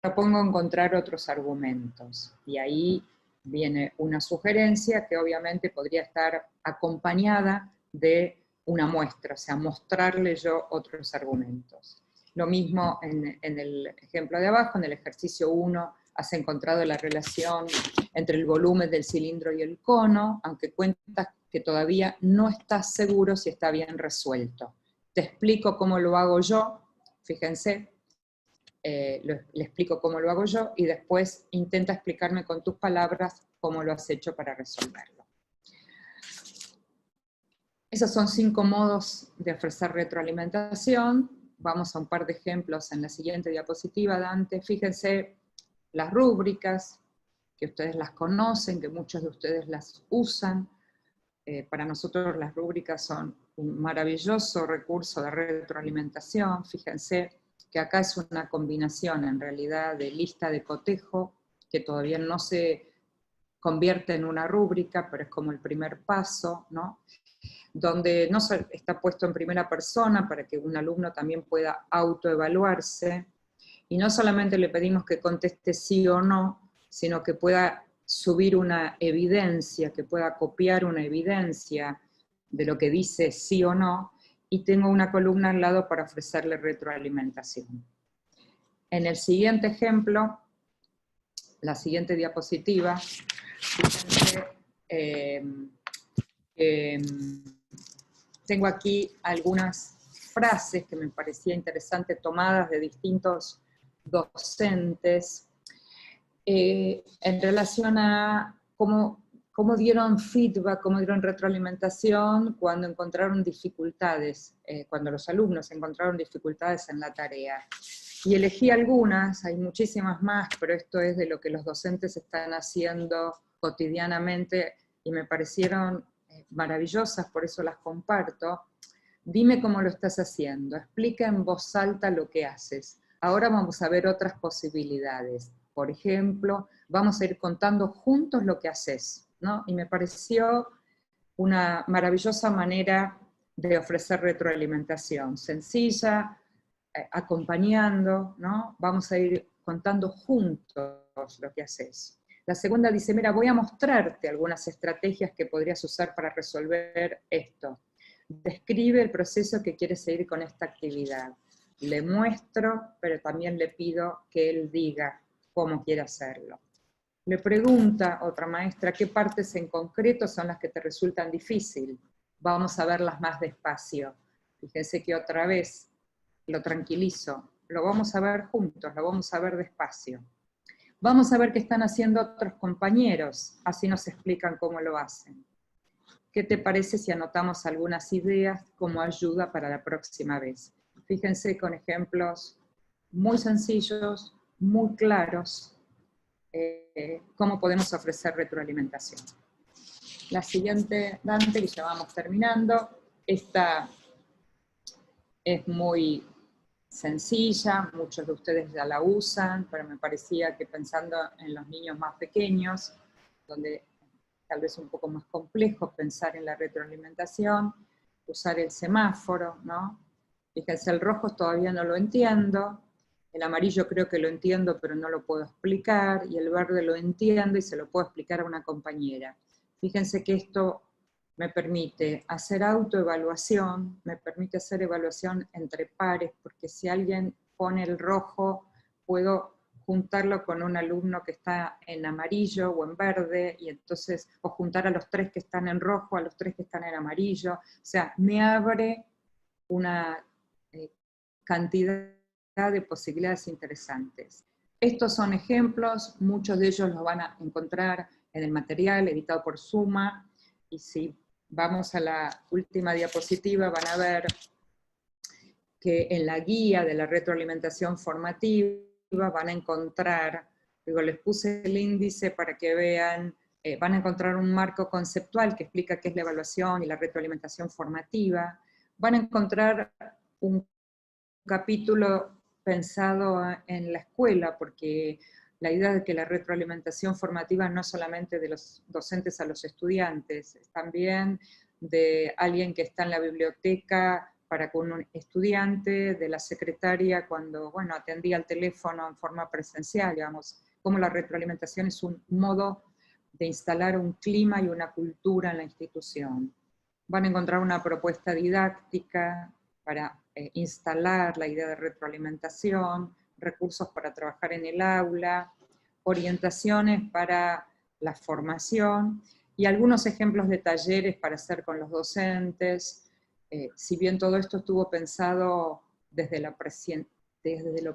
Propongo encontrar otros argumentos. Y ahí viene una sugerencia que obviamente podría estar acompañada de una muestra, o sea, mostrarle yo otros argumentos. Lo mismo en el ejemplo de abajo, en el ejercicio 1, has encontrado la relación entre el volumen del cilindro y el cono, aunque cuentas que todavía no estás seguro si está bien resuelto. Te explico cómo lo hago yo, fíjense, le explico cómo lo hago yo, y después intenta explicarme con tus palabras cómo lo has hecho para resolverlo. Esos son 5 modos de ofrecer retroalimentación. Vamos a un par de ejemplos en la siguiente diapositiva, Dante. Fíjense las rúbricas, que ustedes las conocen, que muchos de ustedes las usan. Para nosotros las rúbricas son un maravilloso recurso de retroalimentación. Fíjense que acá es una combinación en realidad de lista de cotejo, que todavía no se convierte en una rúbrica, pero es como el primer paso, ¿no? Donde no está puesto en primera persona para que un alumno también pueda autoevaluarse, y no solamente le pedimos que conteste sí o no, sino que pueda subir una evidencia, que pueda copiar una evidencia de lo que dice sí o no, y tengo una columna al lado para ofrecerle retroalimentación. En el siguiente ejemplo, la siguiente diapositiva, fíjense, tengo aquí algunas frases que me parecía interesante tomadas de distintos docentes en relación a cómo cómo dieron feedback, cómo dieron retroalimentación cuando encontraron dificultades, cuando los alumnos encontraron dificultades en la tarea. Y elegí algunas, hay muchísimas más, pero esto es de lo que los docentes están haciendo cotidianamente y me parecieron maravillosas, por eso las comparto. Dime cómo lo estás haciendo, explica en voz alta lo que haces. Ahora vamos a ver otras posibilidades. Por ejemplo, vamos a ir contando juntos lo que haces, ¿no? Y me pareció una maravillosa manera de ofrecer retroalimentación, sencilla, acompañando, ¿no? Vamos a ir contando juntos lo que haces. La segunda dice, mira, voy a mostrarte algunas estrategias que podrías usar para resolver esto. Describe el proceso que quieres seguir con esta actividad. Le muestro, pero también le pido que él diga cómo quiere hacerlo. Le pregunta otra maestra qué partes en concreto son las que te resultan difícil. Vamos a verlas más despacio. Fíjense que otra vez lo tranquilizo. Lo vamos a ver juntos, lo vamos a ver despacio. Vamos a ver qué están haciendo otros compañeros, así nos explican cómo lo hacen. ¿Qué te parece si anotamos algunas ideas como ayuda para la próxima vez? Fíjense con ejemplos muy sencillos, muy claros, cómo podemos ofrecer retroalimentación. La siguiente, Dante, que ya vamos terminando, esta es muy sencilla, muchos de ustedes ya la usan, pero me parecía que pensando en los niños más pequeños, donde tal vez un poco más complejo pensar en la retroalimentación, usar el semáforo, ¿no? Fíjense, el rojo todavía no lo entiendo, el amarillo creo que lo entiendo, pero no lo puedo explicar, y el verde lo entiendo y se lo puedo explicar a una compañera. Fíjense que esto me permite hacer autoevaluación, me permite hacer evaluación entre pares, porque si alguien pone el rojo, puedo juntarlo con un alumno que está en amarillo o en verde, y entonces, o juntar a los 3 que están en rojo, a los 3 que están en amarillo, o sea, me abre una cantidad de posibilidades interesantes. Estos son ejemplos, muchos de ellos los van a encontrar en el material editado por Suma, y si vamos a la última diapositiva van a ver que en la guía de la retroalimentación formativa van a encontrar, digo, les puse el índice para que vean, van a encontrar un marco conceptual que explica qué es la evaluación y la retroalimentación formativa, van a encontrar un capítulo pensado en la escuela, porque la idea de que la retroalimentación formativa no es solamente de los docentes a los estudiantes, es también de alguien que está en la biblioteca para con un estudiante, de la secretaria cuando, bueno, atendía al teléfono en forma presencial, digamos, como la retroalimentación es un modo de instalar un clima y una cultura en la institución. Van a encontrar una propuesta didáctica para instalar la idea de retroalimentación, recursos para trabajar en el aula, orientaciones para la formación y algunos ejemplos de talleres para hacer con los docentes. Si bien todo esto estuvo pensado desde lo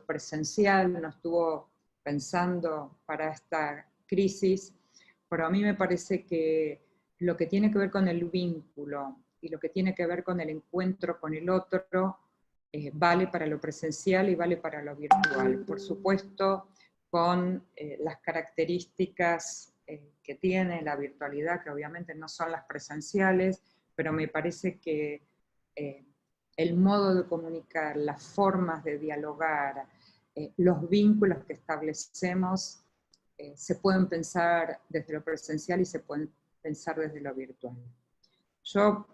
presencial, no estuvo pensando para esta crisis, pero a mí me parece que lo que tiene que ver con el vínculo y lo que tiene que ver con el encuentro con el otro, vale para lo presencial y vale para lo virtual. Por supuesto, con las características que tiene la virtualidad, que obviamente no son las presenciales, pero me parece que el modo de comunicar, las formas de dialogar, los vínculos que establecemos, se pueden pensar desde lo presencial y se pueden pensar desde lo virtual. Yo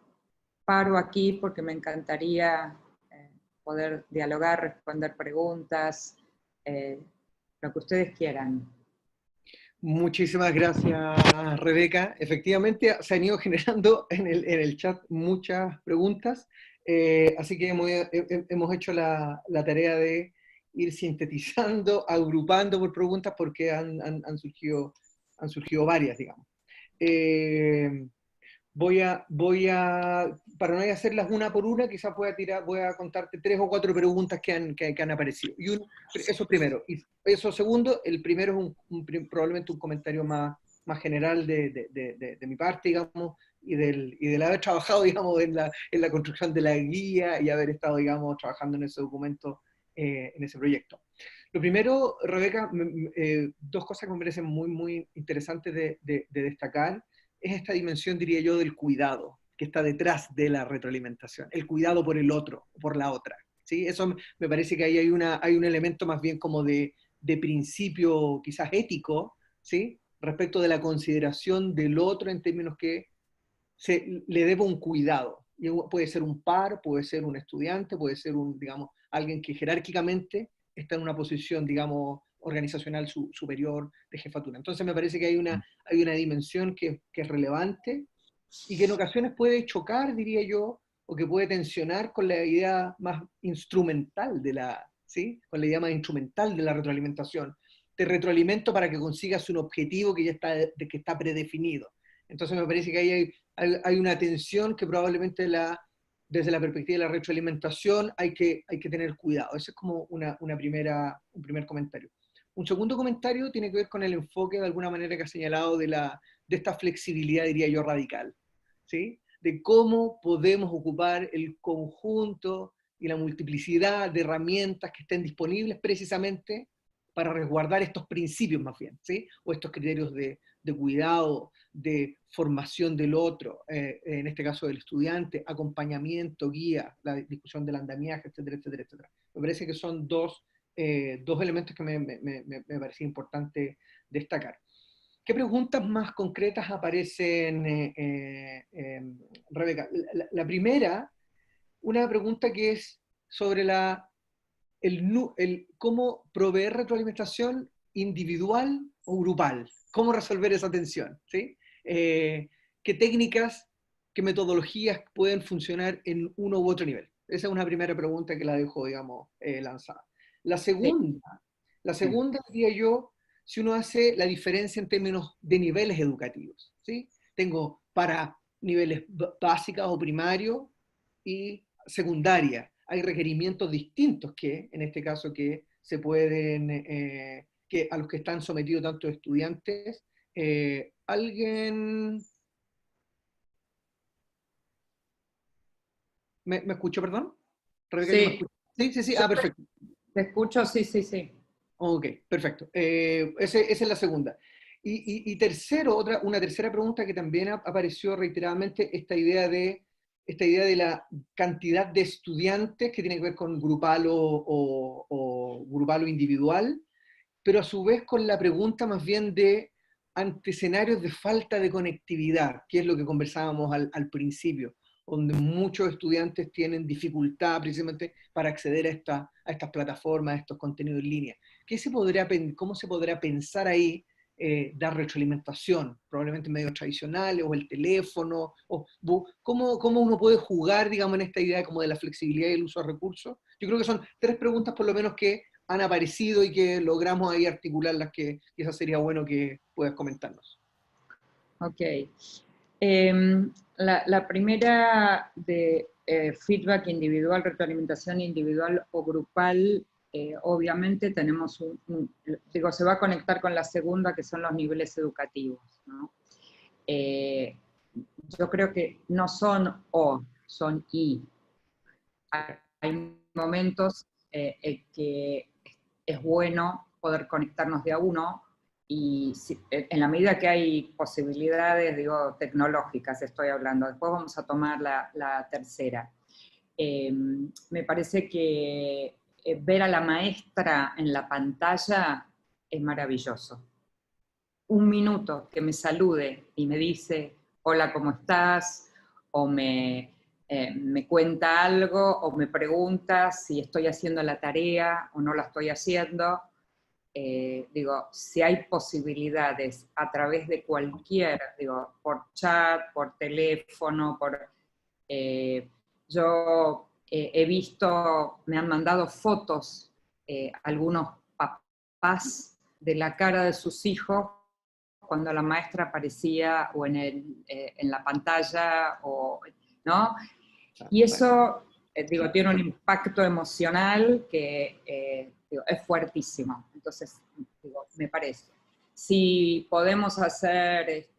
paro aquí porque me encantaría poder dialogar, responder preguntas, lo que ustedes quieran. Muchísimas gracias, Rebeca. Efectivamente, se han ido generando en el chat muchas preguntas, así que hemos hecho la tarea de ir sintetizando, agrupando por preguntas, porque han surgido varias, digamos. Para no hacerlas una por una, quizás voy a contarte 3 o 4 preguntas que han aparecido. Eso primero. Y eso segundo, el primero es probablemente un comentario más más general de mi parte, digamos, y del haber trabajado, digamos, en la construcción de la guía y haber estado, digamos, trabajando en ese documento, en ese proyecto. Lo primero, Rebeca, dos cosas que me parecen muy, muy interesantes de destacar, es esta dimensión, diría yo, del cuidado que está detrás de la retroalimentación, el cuidado por el otro, por la otra. ¿Sí? Eso me parece que ahí hay un elemento más bien como de principio quizás ético, ¿sí? Respecto de la consideración del otro en términos que le debo un cuidado. Y puede ser un par, puede ser un estudiante, puede ser digamos, alguien que jerárquicamente está en una posición, digamos, organizacional superior de jefatura. Entonces me parece que hay una dimensión que es relevante y que en ocasiones puede chocar, diría yo, o que puede tensionar con la idea más instrumental ¿sí? Con la idea más instrumental de la retroalimentación. Te retroalimento para que consigas un objetivo que ya que está predefinido. Entonces me parece que ahí hay una tensión que probablemente desde la perspectiva de la retroalimentación hay que tener cuidado. Ese es como un primer comentario. Un segundo comentario tiene que ver con el enfoque, de alguna manera, que ha señalado de esta flexibilidad, diría yo, radical. ¿Sí? De cómo podemos ocupar el conjunto y la multiplicidad de herramientas que estén disponibles precisamente para resguardar estos principios más bien, ¿sí? O estos criterios de cuidado, de formación del otro, en este caso del estudiante, acompañamiento, guía, la discusión del andamiaje, etcétera, etcétera, etcétera. Me parece que son dos elementos que me parecía importante destacar. ¿Qué preguntas más concretas aparecen, Rebeca? La primera, una pregunta que es sobre cómo proveer retroalimentación individual o grupal, cómo resolver esa tensión, ¿sí? ¿Qué técnicas, qué metodologías pueden funcionar en uno u otro nivel? Esa es una primera pregunta que la dejo, digamos, lanzada. La Sí, segunda, la sí. segunda diría yo, si uno hace la diferencia en términos de niveles educativos, ¿sí? Tengo para niveles básicos o primarios y secundaria. Hay requerimientos distintos que, en este caso, que se pueden, que a los que están sometidos tanto estudiantes. ¿Alguien me escuchó, perdón? Rebeca, ¿yo me Sí, escucho? Sí, sí, sí, yo perfecto. te escucho, sí, sí, sí. Ok, perfecto. Esa es la segunda. Y tercero, una tercera pregunta que también apareció reiteradamente, esta idea de la cantidad de estudiantes que tiene que ver con grupal o grupal o individual, pero a su vez con la pregunta más bien de ante escenarios de falta de conectividad, que es lo que conversábamos al principio, donde muchos estudiantes tienen dificultad precisamente para acceder a estas plataformas, a estos contenidos en línea. ¿Cómo se podrá pensar ahí dar retroalimentación? Probablemente medios tradicionales, o el teléfono, ¿cómo uno puede jugar, digamos, en esta idea como de la flexibilidad y el uso de recursos? Yo creo que son tres preguntas por lo menos que han aparecido y que logramos ahí articular las que quizás sería bueno que puedas comentarnos. Ok. La primera de feedback individual, retroalimentación individual o grupal, obviamente tenemos digo, se va a conectar con la segunda, que son los niveles educativos, ¿no? Yo creo que no son o, son y. Hay momentos en que es bueno poder conectarnos de a uno, y en la medida que hay posibilidades, digo, tecnológicas estoy hablando, después vamos a tomar la tercera. Me parece que ver a la maestra en la pantalla es maravilloso. Un minuto que me salude y me dice, hola, ¿cómo estás? O me cuenta algo, o me pregunta si estoy haciendo la tarea o no la estoy haciendo. Digo, si hay posibilidades a través de cualquier, digo, por chat, por teléfono, yo he visto, me han mandado fotos, algunos papás, de la cara de sus hijos cuando la maestra aparecía o en la pantalla, ¿no? Y eso, digo, tiene un impacto emocional que digo, es fuertísimo. Entonces, digo, me parece. si podemos hacer,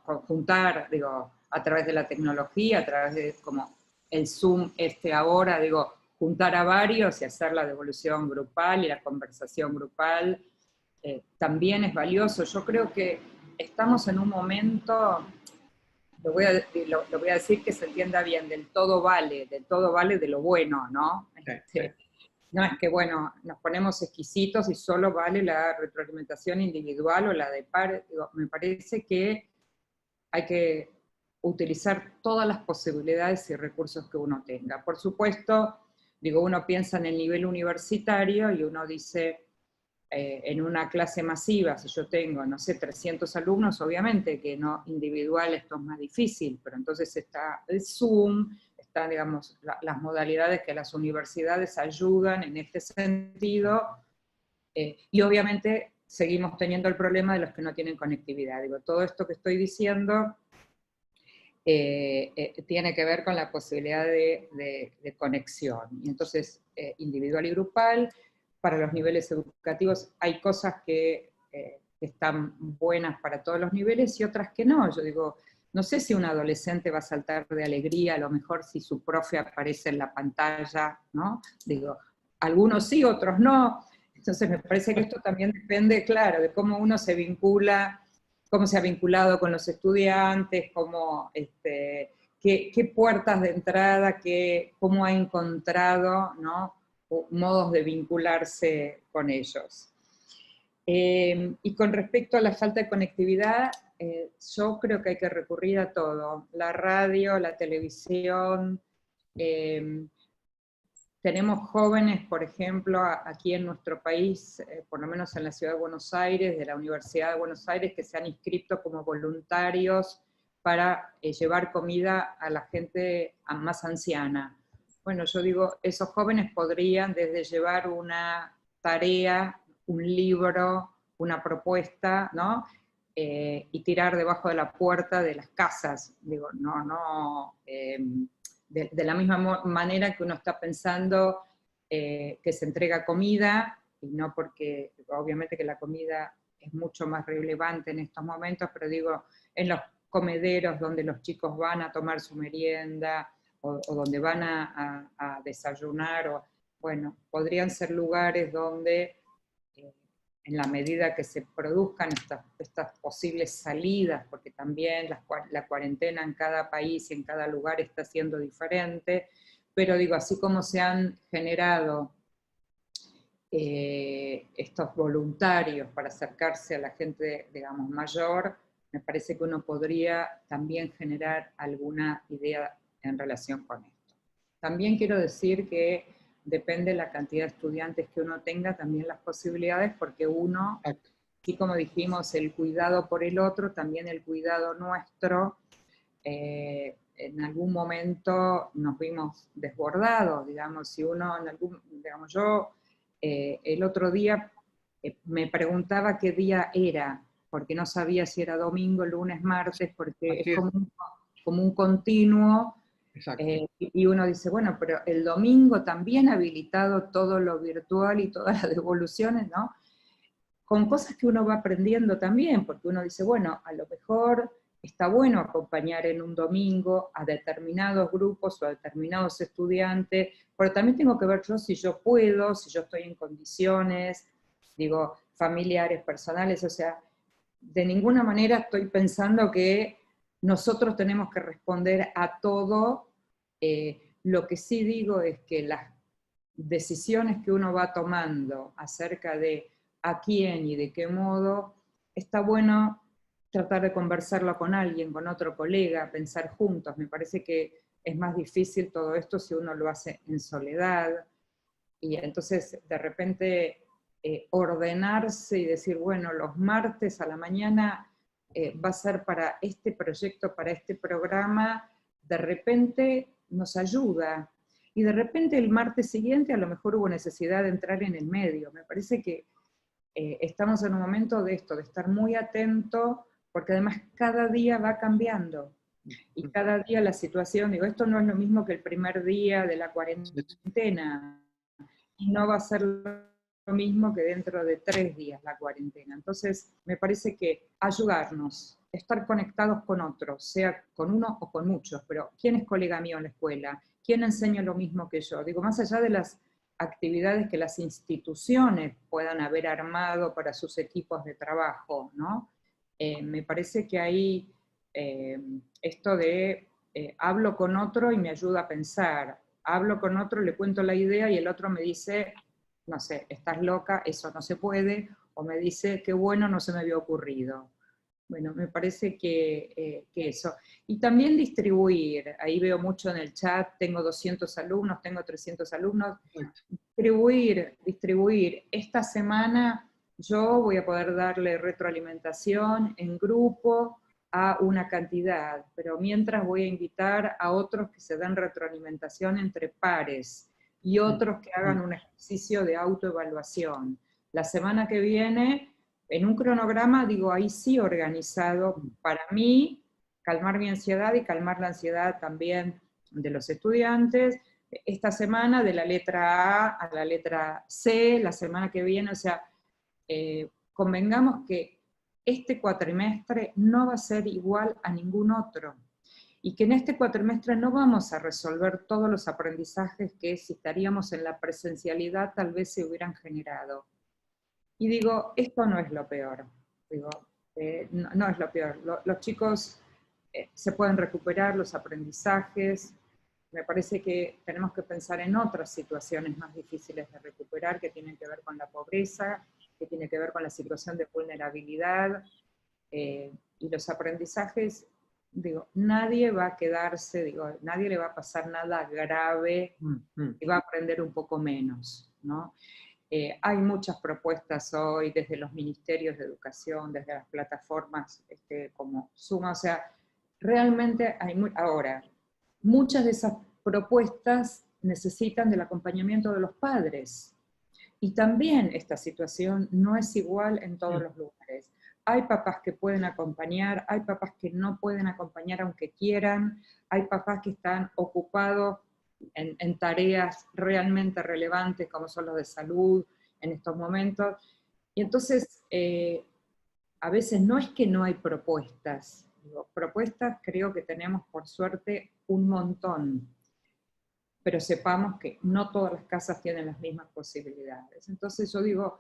conjuntar, digo, a través de la tecnología, a través de como el Zoom ahora, digo, juntar a varios y hacer la devolución grupal y la conversación grupal, también es valioso. Yo creo que estamos en un momento, lo voy a decir que se entienda bien, del todo vale de lo bueno, ¿no? No es que, bueno, nos ponemos exquisitos y solo vale la retroalimentación individual o la de par. Digo, me parece que hay que utilizar todas las posibilidades y recursos que uno tenga. Por supuesto, digo, uno piensa en el nivel universitario y uno dice, en una clase masiva, si yo tengo, no sé, 300 alumnos, obviamente que no individual esto es más difícil, pero entonces está el Zoom, están, digamos, las modalidades que las universidades ayudan en este sentido, y obviamente seguimos teniendo el problema de los que no tienen conectividad. Digo, todo esto que estoy diciendo tiene que ver con la posibilidad de conexión. Y entonces, individual y grupal, para los niveles educativos hay cosas que están buenas para todos los niveles y otras que no. Yo digo, no sé si un adolescente va a saltar de alegría, a lo mejor si su profe aparece en la pantalla, ¿no? Digo, algunos sí, otros no. Entonces me parece que esto también depende, claro, de cómo uno se vincula, cómo se ha vinculado con los estudiantes, cómo, qué puertas de entrada, cómo ha encontrado, ¿no?, modos de vincularse con ellos. Y con respecto a la falta de conectividad, yo creo que hay que recurrir a todo, la radio, la televisión. Tenemos jóvenes, por ejemplo, aquí en nuestro país, por lo menos en la ciudad de Buenos Aires, de la Universidad de Buenos Aires, que se han inscrito como voluntarios para llevar comida a la gente más anciana. Bueno, yo digo, esos jóvenes podrían desde llevar una tarea, un libro, una propuesta, ¿no? Y tirar debajo de la puerta de las casas. Digo, de la misma manera que uno está pensando que se entrega comida, y no porque, obviamente que la comida es mucho más relevante en estos momentos, pero digo, en los comederos donde los chicos van a tomar su merienda, o donde van a desayunar, o, bueno, podrían ser lugares donde, en la medida que se produzcan estas posibles salidas, porque también la cuarentena en cada país y en cada lugar está siendo diferente, pero digo, así como se han generado estos voluntarios para acercarse a la gente, digamos, mayor, me parece que uno podría también generar alguna idea en relación con esto. También quiero decir que depende de la cantidad de estudiantes que uno tenga, también las posibilidades, porque uno, así como dijimos, el cuidado por el otro, también el cuidado nuestro, en algún momento nos vimos desbordados, digamos, si uno, digamos, yo el otro día me preguntaba qué día era, porque no sabía si era domingo, lunes, martes, porque es como un continuo. Y uno dice, bueno, pero el domingo también ha habilitado todo lo virtual y todas las devoluciones, ¿no? Con cosas que uno va aprendiendo también, porque uno dice, bueno, a lo mejor está bueno acompañar en un domingo a determinados grupos o a determinados estudiantes, pero también tengo que ver yo si yo puedo, si yo estoy en condiciones, digo, familiares, personales, o sea, de ninguna manera estoy pensando que nosotros tenemos que responder a todo. Lo que sí digo es que las decisiones que uno va tomando acerca de a quién y de qué modo, está bueno tratar de conversarlo con alguien, con otro colega, pensar juntos. Me parece que es más difícil todo esto si uno lo hace en soledad, y entonces de repente ordenarse y decir, bueno, los martes a la mañana va a ser para este proyecto, para este programa, de repente nos ayuda. Y de repente el martes siguiente a lo mejor hubo necesidad de entrar en el medio. Me parece que estamos en un momento de esto, de estar muy atento, porque además cada día va cambiando. Y cada día la situación, digo, esto no es lo mismo que el primer día de la cuarentena, y no va a ser lo mismo que dentro de 3 días la cuarentena. Entonces, me parece que ayudarnos, estar conectados con otros, sea con uno o con muchos, pero ¿quién es colega mío en la escuela? ¿Quién enseña lo mismo que yo? Digo, más allá de las actividades que las instituciones puedan haber armado para sus equipos de trabajo, ¿no? Me parece que hay esto de hablo con otro y me ayuda a pensar, hablo con otro, le cuento la idea y el otro me dice, no sé, estás loca, eso no se puede, o me dice, qué bueno, no se me había ocurrido. Bueno, me parece que eso. Y también distribuir, ahí veo mucho en el chat, tengo 200 alumnos, tengo 300 alumnos, distribuir. Esta semana yo voy a poder darle retroalimentación en grupo a una cantidad, pero mientras voy a invitar a otros que se den retroalimentación entre pares y otros que hagan un ejercicio de autoevaluación. La semana que viene, en un cronograma, digo, ahí sí organizado para mí, calmar mi ansiedad y calmar la ansiedad también de los estudiantes, esta semana de la letra A la letra C, la semana que viene, o sea, convengamos que este cuatrimestre no va a ser igual a ningún otro, y que en este cuatrimestre no vamos a resolver todos los aprendizajes que si estaríamos en la presencialidad tal vez se hubieran generado. Y digo, esto no es lo peor, digo, no es lo peor. Los chicos se pueden recuperar los aprendizajes. Me parece que tenemos que pensar en otras situaciones más difíciles de recuperar, que tienen que ver con la pobreza, que tienen que ver con la situación de vulnerabilidad, y los aprendizajes, digo, nadie va a quedarse, digo, nadie le va a pasar nada grave y va a aprender un poco menos, ¿no? Hay muchas propuestas hoy desde los ministerios de educación, desde las plataformas como Suma, o sea, realmente hay ahora, muchas de esas propuestas necesitan del acompañamiento de los padres. Y también esta situación no es igual en todos los lugares. Hay papás que pueden acompañar, hay papás que no pueden acompañar aunque quieran, hay papás que están ocupados en tareas realmente relevantes como son los de salud en estos momentos. Y entonces, a veces no es que no hay propuestas, digo, propuestas creo que tenemos por suerte un montón, pero sepamos que no todas las casas tienen las mismas posibilidades. Entonces yo digo,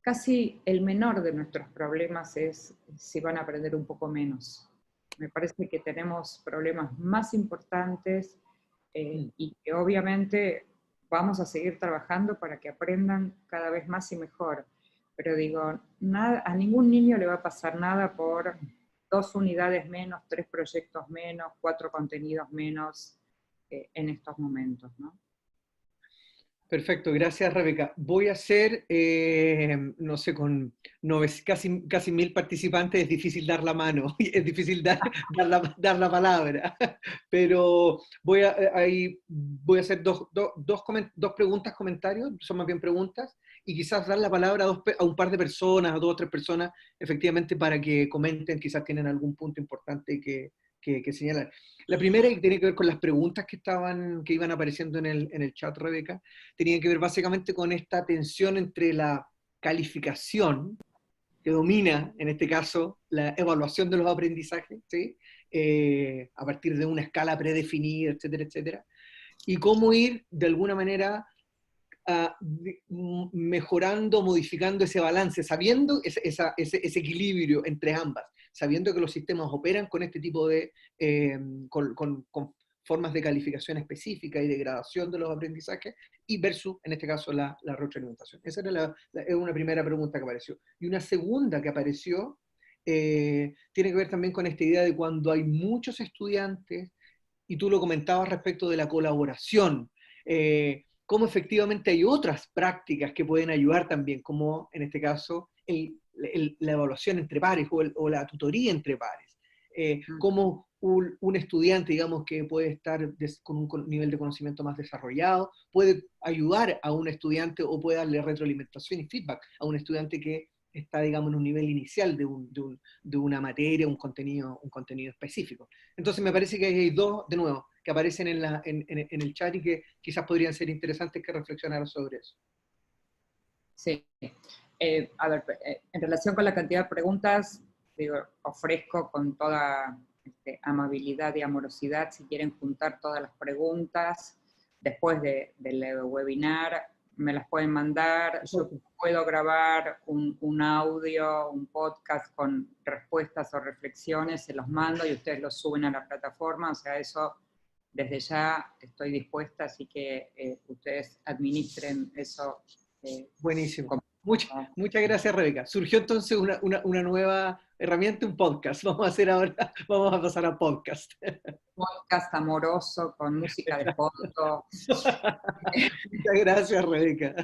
casi el menor de nuestros problemas es si van a aprender un poco menos. Me parece que tenemos problemas más importantes y que obviamente vamos a seguir trabajando para que aprendan cada vez más y mejor. Pero digo, nada, a ningún niño le va a pasar nada por 2 unidades menos, 3 proyectos menos, 4 contenidos menos en estos momentos, ¿no? Perfecto, gracias Rebeca. Voy a hacer, no sé, con casi 1000 participantes es difícil dar la mano, es difícil dar la palabra, pero voy a hacer dos preguntas, comentarios, son más bien preguntas, y quizás dar la palabra a un par de personas, a 2 o 3 personas, efectivamente, para que comenten, quizás tienen algún punto importante que señalar. La primera, que tiene que ver con las preguntas que iban apareciendo en el chat, Rebeca, tenía que ver básicamente con esta tensión entre la calificación, que domina, en este caso, la evaluación de los aprendizajes, ¿sí? A partir de una escala predefinida, etcétera, etcétera, y cómo ir, de alguna manera, mejorando, modificando ese balance, sabiendo ese equilibrio entre ambas, sabiendo que los sistemas operan con este tipo de, con formas de calificación específica y de gradación de los aprendizajes, y versus, en este caso, la retroalimentación. Esa era es una primera pregunta que apareció. Y una segunda que apareció tiene que ver también con esta idea de cuando hay muchos estudiantes, y tú lo comentabas respecto de la colaboración, cómo efectivamente hay otras prácticas que pueden ayudar también, como en este caso la evaluación entre pares o la tutoría entre pares. Cómo un estudiante, digamos, que puede estar con un nivel de conocimiento más desarrollado, puede ayudar a un estudiante o puede darle retroalimentación y feedback a un estudiante que está, digamos, en un nivel inicial de una materia, un contenido específico. Entonces me parece que hay dos, de nuevo, que aparecen en el chat y que quizás podrían ser interesantes que reflexionaran sobre eso. Sí. A ver, en relación con la cantidad de preguntas, digo, ofrezco con toda amabilidad y amorosidad, si quieren juntar todas las preguntas después del webinar, me las pueden mandar. Yo puedo grabar un audio, un podcast con respuestas o reflexiones, se los mando y ustedes los suben a la plataforma, o sea, eso desde ya estoy dispuesta, así que ustedes administren eso. Buenísimo. Muchas gracias, Rebeca. Surgió entonces una nueva herramienta, un podcast. Vamos a hacer ahora, vamos a pasar a podcast. Podcast amoroso con música de fondo. Muchas gracias, Rebeca.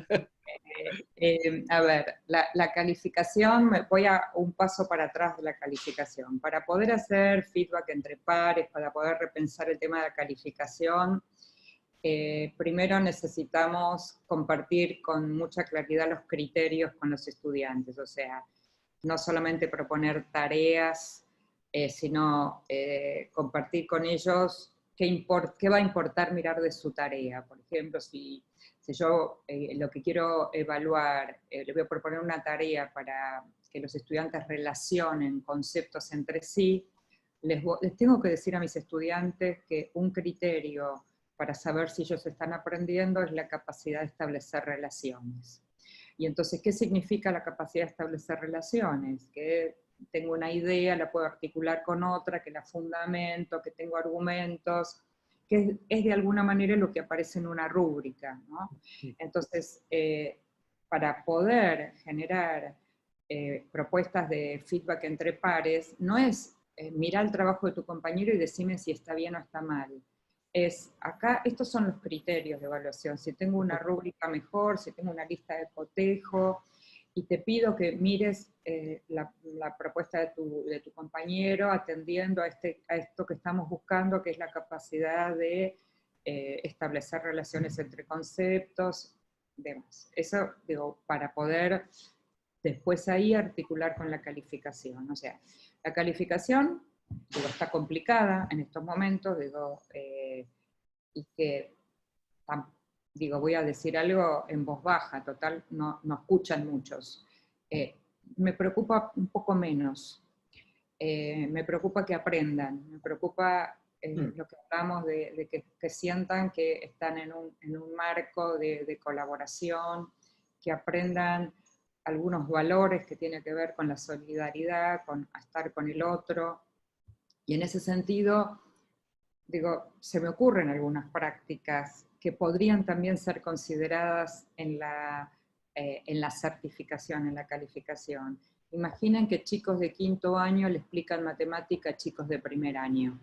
A ver, la calificación, me voy a un paso para atrás de la calificación. Para poder hacer feedback entre pares, para poder repensar el tema de la calificación, primero necesitamos compartir con mucha claridad los criterios con los estudiantes, o sea, no solamente proponer tareas, sino compartir con ellos qué va a importar mirar de su tarea. Por ejemplo, si yo lo que quiero evaluar, le voy a proponer una tarea para que los estudiantes relacionen conceptos entre sí, les tengo que decir a mis estudiantes que un criterio para saber si ellos están aprendiendo es la capacidad de establecer relaciones. Y entonces, ¿qué significa la capacidad de establecer relaciones? Que tengo una idea, la puedo articular con otra, que la fundamento, que tengo argumentos, que es de alguna manera lo que aparece en una rúbrica, ¿no? Entonces, para poder generar propuestas de feedback entre pares, no es mirar el trabajo de tu compañero y decirme si está bien o está mal. Acá, estos son los criterios de evaluación. Si tengo una rúbrica mejor, si tengo una lista de cotejo, y te pido que mires la propuesta de tu compañero atendiendo a esto que estamos buscando, que es la capacidad de establecer relaciones entre conceptos, demás. Eso, digo, para poder después ahí articular con la calificación. O sea, la calificación, digo, está complicada en estos momentos, digo, y que, digo, voy a decir algo en voz baja, total, no escuchan muchos. Me preocupa un poco menos. Me preocupa que aprendan, me preocupa lo que hablamos de que sientan que están en un marco de colaboración, que aprendan algunos valores que tienen que ver con la solidaridad, con estar con el otro. Y en ese sentido, digo, se me ocurren algunas prácticas que podrían también ser consideradas en la certificación, en la calificación. Imaginen que chicos de quinto año le explican matemática a chicos de primer año.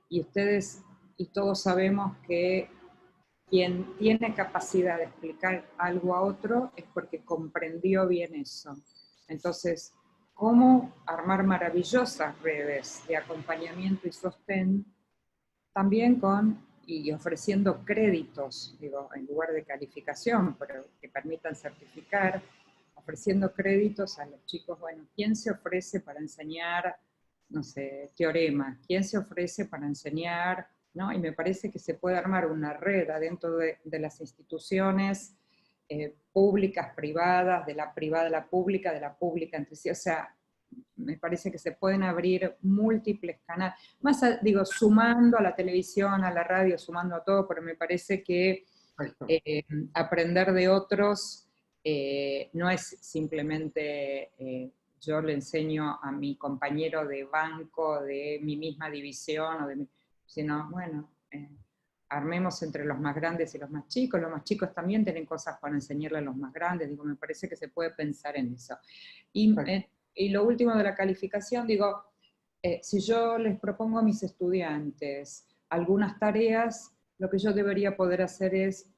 Y ustedes y todos sabemos que quien tiene capacidad de explicar algo a otro es porque comprendió bien eso. Entonces, ¿cómo armar maravillosas redes de acompañamiento y sostén también y ofreciendo créditos, digo, en lugar de calificación, pero que permitan certificar, ofreciendo créditos a los chicos? Bueno, ¿quién se ofrece para enseñar, no sé, teoremas? ¿Quién se ofrece para enseñar, ¿no? Y me parece que se puede armar una red adentro de las instituciones públicas, privadas, de la privada a la pública entre sí, o sea, me parece que se pueden abrir múltiples canales, digo, sumando a la televisión, a la radio, sumando a todo, pero me parece que aprender de otros no es simplemente yo le enseño a mi compañero de banco, de mi misma división, sino, bueno, armemos entre los más grandes y los más chicos también tienen cosas para enseñarle a los más grandes, digo, me parece que se puede pensar en eso. Y lo último de la calificación, digo, si yo les propongo a mis estudiantes algunas tareas, lo que yo debería poder hacer es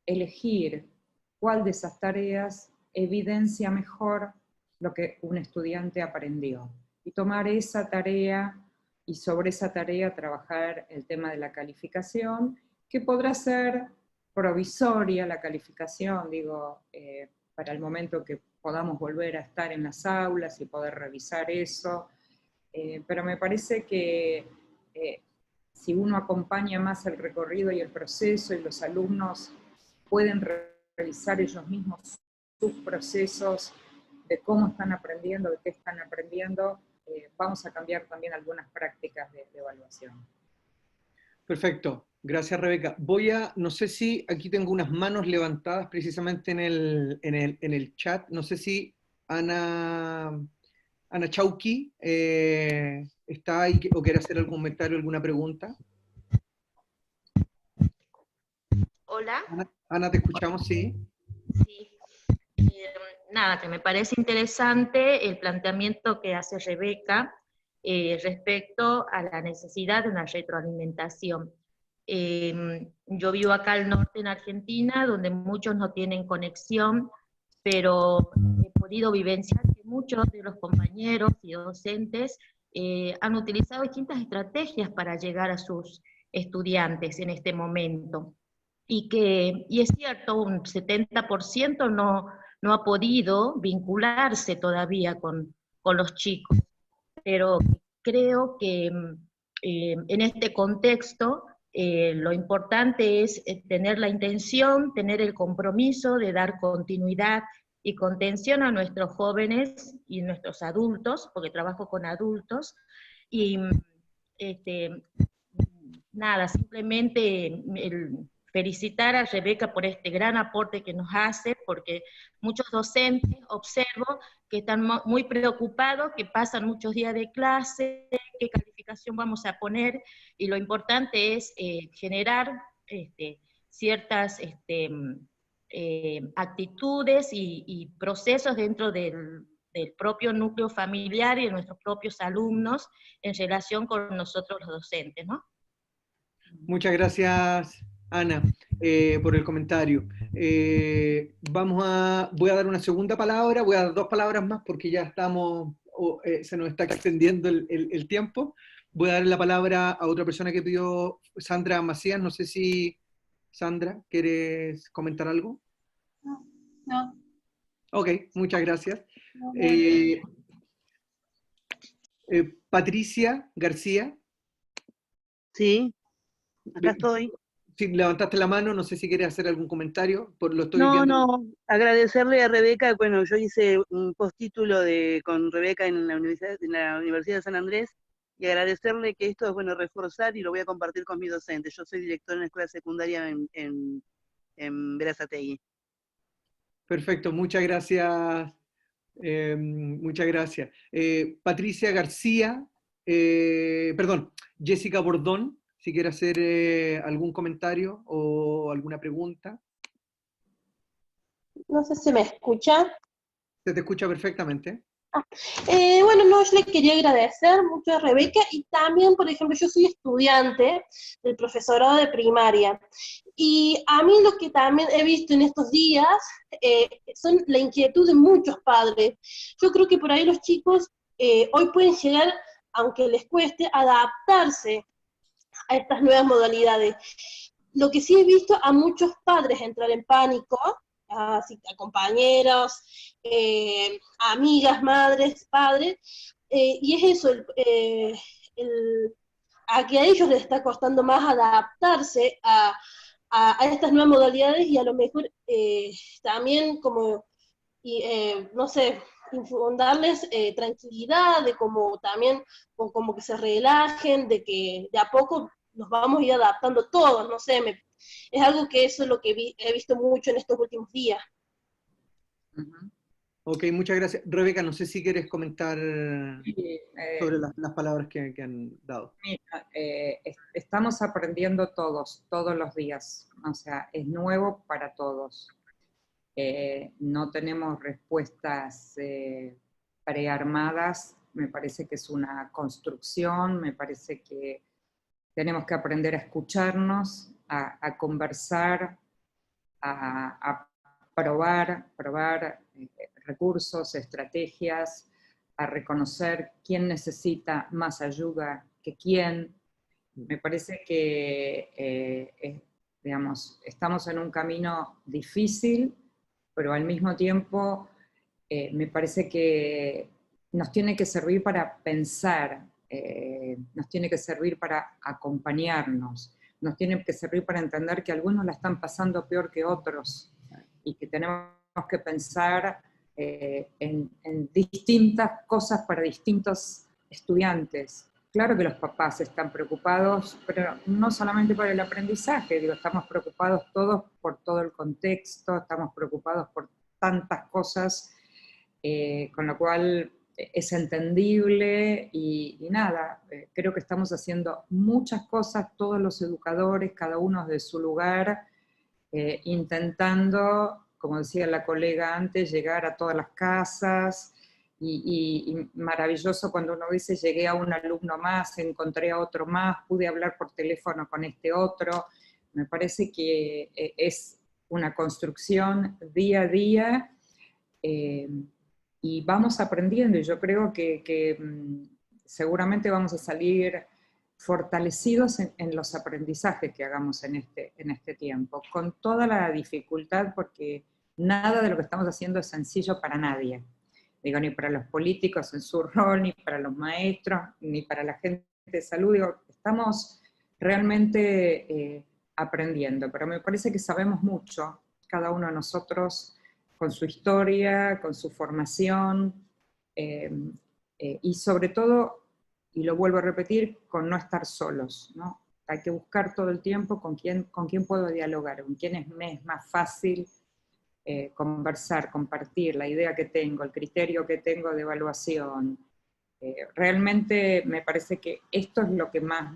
elegir cuál de esas tareas evidencia mejor lo que un estudiante aprendió. Y tomar esa tarea y sobre esa tarea trabajar el tema de la calificación, que podrá ser provisoria la calificación, digo, para el momento que podamos volver a estar en las aulas y poder revisar eso. Pero me parece que si uno acompaña más el recorrido y el proceso y los alumnos pueden realizar ellos mismos sus procesos, de cómo están aprendiendo, de qué están aprendiendo, vamos a cambiar también algunas prácticas de evaluación. Perfecto, gracias Rebeca. No sé si aquí tengo unas manos levantadas precisamente en el chat, no sé si Ana Chauqui está ahí o quiere hacer algún comentario, alguna pregunta. Hola. Ana, te escuchamos, sí. Sí. Nada, que me parece interesante el planteamiento que hace Rebeca respecto a la necesidad de una retroalimentación. Yo vivo acá al norte en Argentina, donde muchos no tienen conexión, pero he podido vivenciar que muchos de los compañeros y docentes han utilizado distintas estrategias para llegar a sus estudiantes en este momento. Y es cierto, un 70% no ha podido vincularse todavía con los chicos, pero creo que en este contexto lo importante es tener la intención, tener el compromiso de dar continuidad y contención a nuestros jóvenes y nuestros adultos, porque trabajo con adultos, y nada, simplemente felicitar a Rebeca por este gran aporte que nos hace, porque muchos docentes observo que están muy preocupados, que pasan muchos días de clase, qué calificación vamos a poner, y lo importante es generar ciertas actitudes y procesos dentro del propio núcleo familiar y de nuestros propios alumnos en relación con nosotros los docentes, ¿no? Muchas gracias, Ana, por el comentario. Voy a dar una segunda palabra, voy a dar 2 palabras más porque ya se nos está extendiendo el tiempo. Voy a dar la palabra a otra persona que pidió, Sandra Macías. No sé si, Sandra, ¿quieres comentar algo? No. Ok, muchas gracias. No. Patricia García. Sí, acá estoy. Si levantaste la mano, no sé si quieres hacer algún comentario, lo estoy No, viendo. no, agradecerle a Rebeca, bueno, yo hice un postítulo con Rebeca en la Universidad de San Andrés, y agradecerle que esto es bueno reforzar y lo voy a compartir con mis docentes. Yo soy directora en la escuela secundaria en Berazategui. Perfecto, muchas gracias. Muchas gracias. Patricia García, perdón, Jessica Bordón, si quiere hacer algún comentario o alguna pregunta. No sé si me escucha. Se te escucha perfectamente. Bueno, no, yo le quería agradecer mucho a Rebeca y también, por ejemplo, yo soy estudiante del profesorado de primaria y a mí lo que también he visto en estos días son la inquietud de muchos padres. Yo creo que por ahí los chicos hoy pueden llegar, aunque les cueste, adaptarse a estas nuevas modalidades. Lo que sí he visto a muchos padres entrar en pánico, a compañeros, amigas, madres, padres, y es eso, a que a ellos les está costando más adaptarse a estas nuevas modalidades y a lo mejor también como, no sé, infundarles tranquilidad, de como también, o como que se relajen, de que de a poco nos vamos a ir adaptando todos, no sé, es algo que eso es lo que he visto mucho en estos últimos días. Ok, muchas gracias. Rebeca, no sé si quieres comentar sobre las palabras que han dado. Estamos aprendiendo todos los días, o sea, es nuevo para todos. No tenemos respuestas prearmadas, me parece que es una construcción, me parece que tenemos que aprender a escucharnos, a conversar, a probar recursos, estrategias, a reconocer quién necesita más ayuda que quién. Me parece que digamos, estamos en un camino difícil, pero al mismo tiempo me parece que nos tiene que servir para pensar, nos tiene que servir para acompañarnos, nos tiene que servir para entender que algunos la están pasando peor que otros y que tenemos que pensar en distintas cosas para distintos estudiantes. Claro que los papás están preocupados, pero no solamente por el aprendizaje, digo, estamos preocupados todos por todo el contexto, estamos preocupados por tantas cosas, con lo cual es entendible y nada, creo que estamos haciendo muchas cosas, todos los educadores, cada uno de su lugar, intentando, como decía la colega antes, llegar a todas las casas, y maravilloso cuando uno dice, llegué a un alumno más, encontré a otro más, pude hablar por teléfono con este otro. Me parece que es una construcción día a día, y vamos aprendiendo, y yo creo que seguramente vamos a salir fortalecidos en los aprendizajes que hagamos en este tiempo, con toda la dificultad, porque nada de lo que estamos haciendo es sencillo para nadie. Digo, ni para los políticos en su rol, ni para los maestros, ni para la gente de salud. Digo, estamos realmente aprendiendo, pero me parece que sabemos mucho, cada uno de nosotros, con su historia, con su formación, y sobre todo, y lo vuelvo a repetir, con no estar solos, ¿no? Hay que buscar todo el tiempo con quién puedo dialogar, con quién me es más fácil conversar, compartir la idea que tengo, el criterio que tengo de evaluación. Realmente me parece que esto es lo que más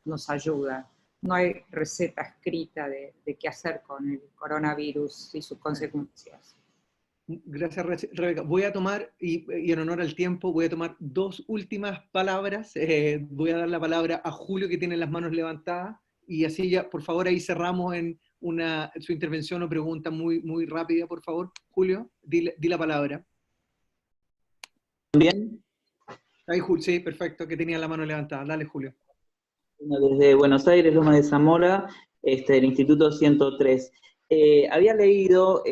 nos ayuda. No hay receta escrita de qué hacer con el coronavirus y sus consecuencias. Gracias, Rebeca. Voy a tomar, y en honor al tiempo, voy a tomar dos últimas palabras. Voy a dar la palabra a Julio, que tiene las manos levantadas, y así ya, por favor, ahí cerramos en su intervención o pregunta muy, muy rápida, por favor. Julio, di la palabra. ¿Bien? Ahí, Julio, sí, perfecto, que tenía la mano levantada. Dale, Julio. Desde Buenos Aires, Lomas de Zamora, del Instituto 103. Había leído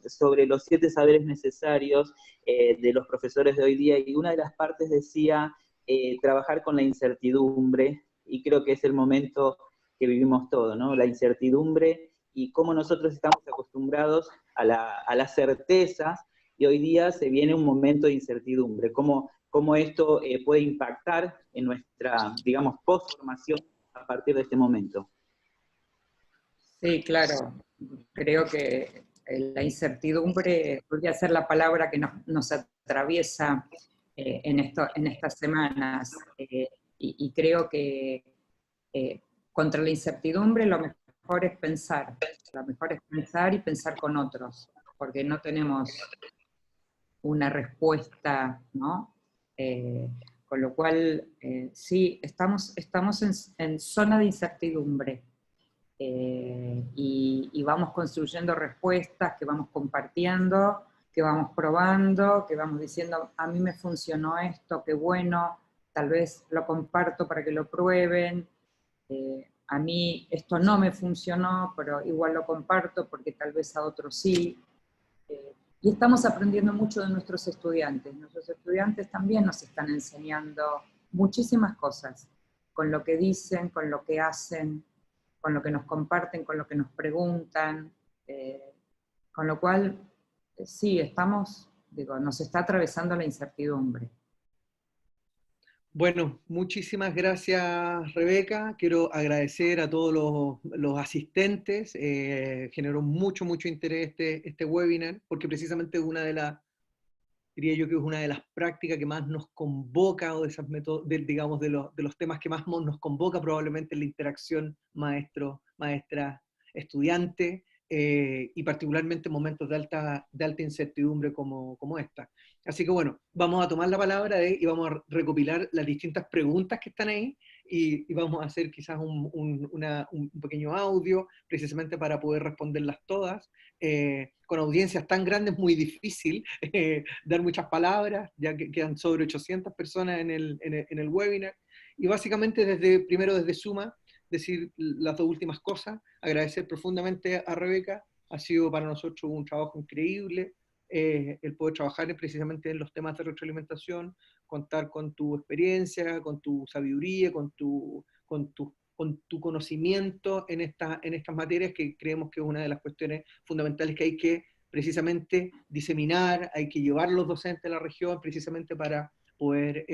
sobre los 7 saberes necesarios de los profesores de hoy día, y una de las partes decía trabajar con la incertidumbre, y creo que es el momento que vivimos todos, ¿no? La incertidumbre y cómo nosotros estamos acostumbrados a las certezas, y hoy día se viene un momento de incertidumbre. Cómo esto puede impactar en nuestra, digamos, postformación a partir de este momento. Sí, claro. Creo que la incertidumbre podría ser la palabra que nos atraviesa en estas semanas. Y creo que contra la incertidumbre lo mejor es pensar. Lo mejor es pensar y pensar con otros, porque no tenemos una respuesta, ¿no? Con lo cual, sí, estamos en zona de incertidumbre. Y vamos construyendo respuestas que vamos compartiendo, que vamos probando, que vamos diciendo, a mí me funcionó esto, qué bueno, tal vez lo comparto para que lo prueben, a mí esto no me funcionó, pero igual lo comparto porque tal vez a otros sí. Y estamos aprendiendo mucho de nuestros estudiantes. Nuestros estudiantes también nos están enseñando muchísimas cosas, con lo que dicen, con lo que hacen, con lo que nos comparten, con lo que nos preguntan, con lo cual, sí, nos está atravesando la incertidumbre. Bueno, muchísimas gracias, Rebeca. Quiero agradecer a todos los asistentes. Generó mucho interés este webinar, porque precisamente es diría yo que es una de las prácticas que más nos convoca, o de esas digamos, de los temas que más nos convoca probablemente en la interacción maestra-estudiante, y particularmente en momentos de alta incertidumbre como esta. Así que bueno, vamos a tomar la palabra y vamos a recopilar las distintas preguntas que están ahí, y vamos a hacer quizás un pequeño audio, precisamente para poder responderlas todas. Con audiencias tan grandes es muy difícil dar muchas palabras, ya que quedan sobre 800 personas en el webinar, y básicamente primero desde Suma, decir las dos últimas cosas, agradecer profundamente a Rebeca. Ha sido para nosotros un trabajo increíble, el poder trabajar precisamente en los temas de retroalimentación, contar con tu experiencia, con tu sabiduría, con tu conocimiento en estas materias, que creemos que es una de las cuestiones fundamentales que hay que precisamente diseminar, hay que llevar los docentes a la región precisamente para poder,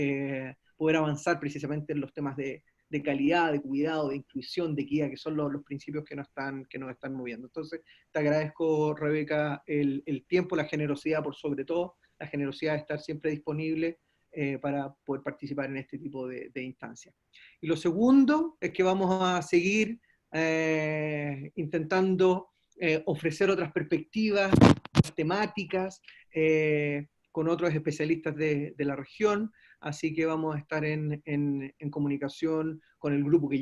poder avanzar precisamente en los temas de calidad, de cuidado, de inclusión, de equidad, que son los principios que nos están moviendo. Entonces, te agradezco, Rebeca, el tiempo, la generosidad, por sobre todo, la generosidad de estar siempre disponible para poder participar en este tipo de instancias. Y lo segundo es que vamos a seguir intentando ofrecer otras perspectivas, temáticas, con otros especialistas de la región, así que vamos a estar en comunicación con el grupo que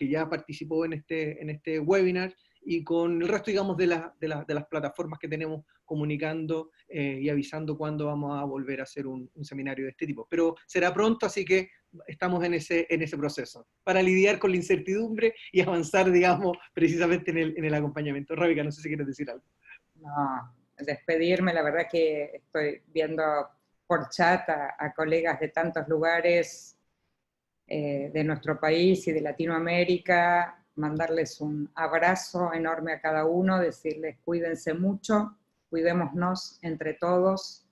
ya participó en este webinar, y con el resto, digamos, de las plataformas que tenemos, comunicando y avisando cuándo vamos a volver a hacer un seminario de este tipo. Pero será pronto, así que estamos en ese proceso, para lidiar con la incertidumbre y avanzar, digamos, precisamente en el acompañamiento. Rebeca, no sé si quieres decir algo. No, despedirme, la verdad que estoy viendo por chat a colegas de tantos lugares de nuestro país y de Latinoamérica, mandarles un abrazo enorme a cada uno, decirles cuídense mucho, cuidémonos entre todos,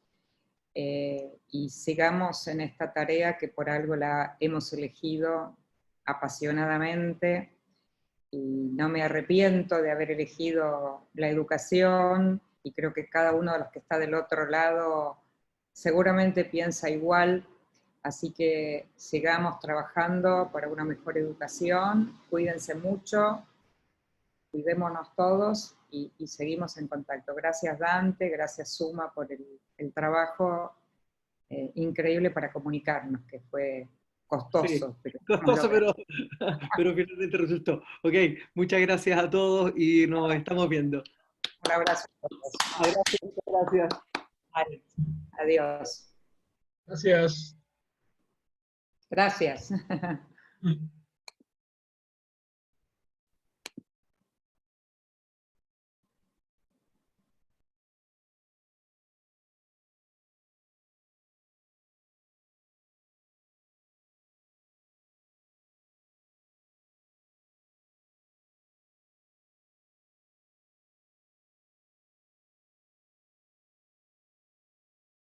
y sigamos en esta tarea que por algo la hemos elegido apasionadamente, y no me arrepiento de haber elegido la educación, y creo que cada uno de los que está del otro lado seguramente piensa igual, así que sigamos trabajando para una mejor educación, cuídense mucho, cuidémonos todos y seguimos en contacto. Gracias Dante, gracias Suma por el trabajo increíble para comunicarnos, que fue costoso. Sí, pero costoso, pero finalmente resultó. Ok, muchas gracias a todos y nos estamos viendo. Un abrazo a todos. Muchas gracias. Adiós. Gracias. Gracias.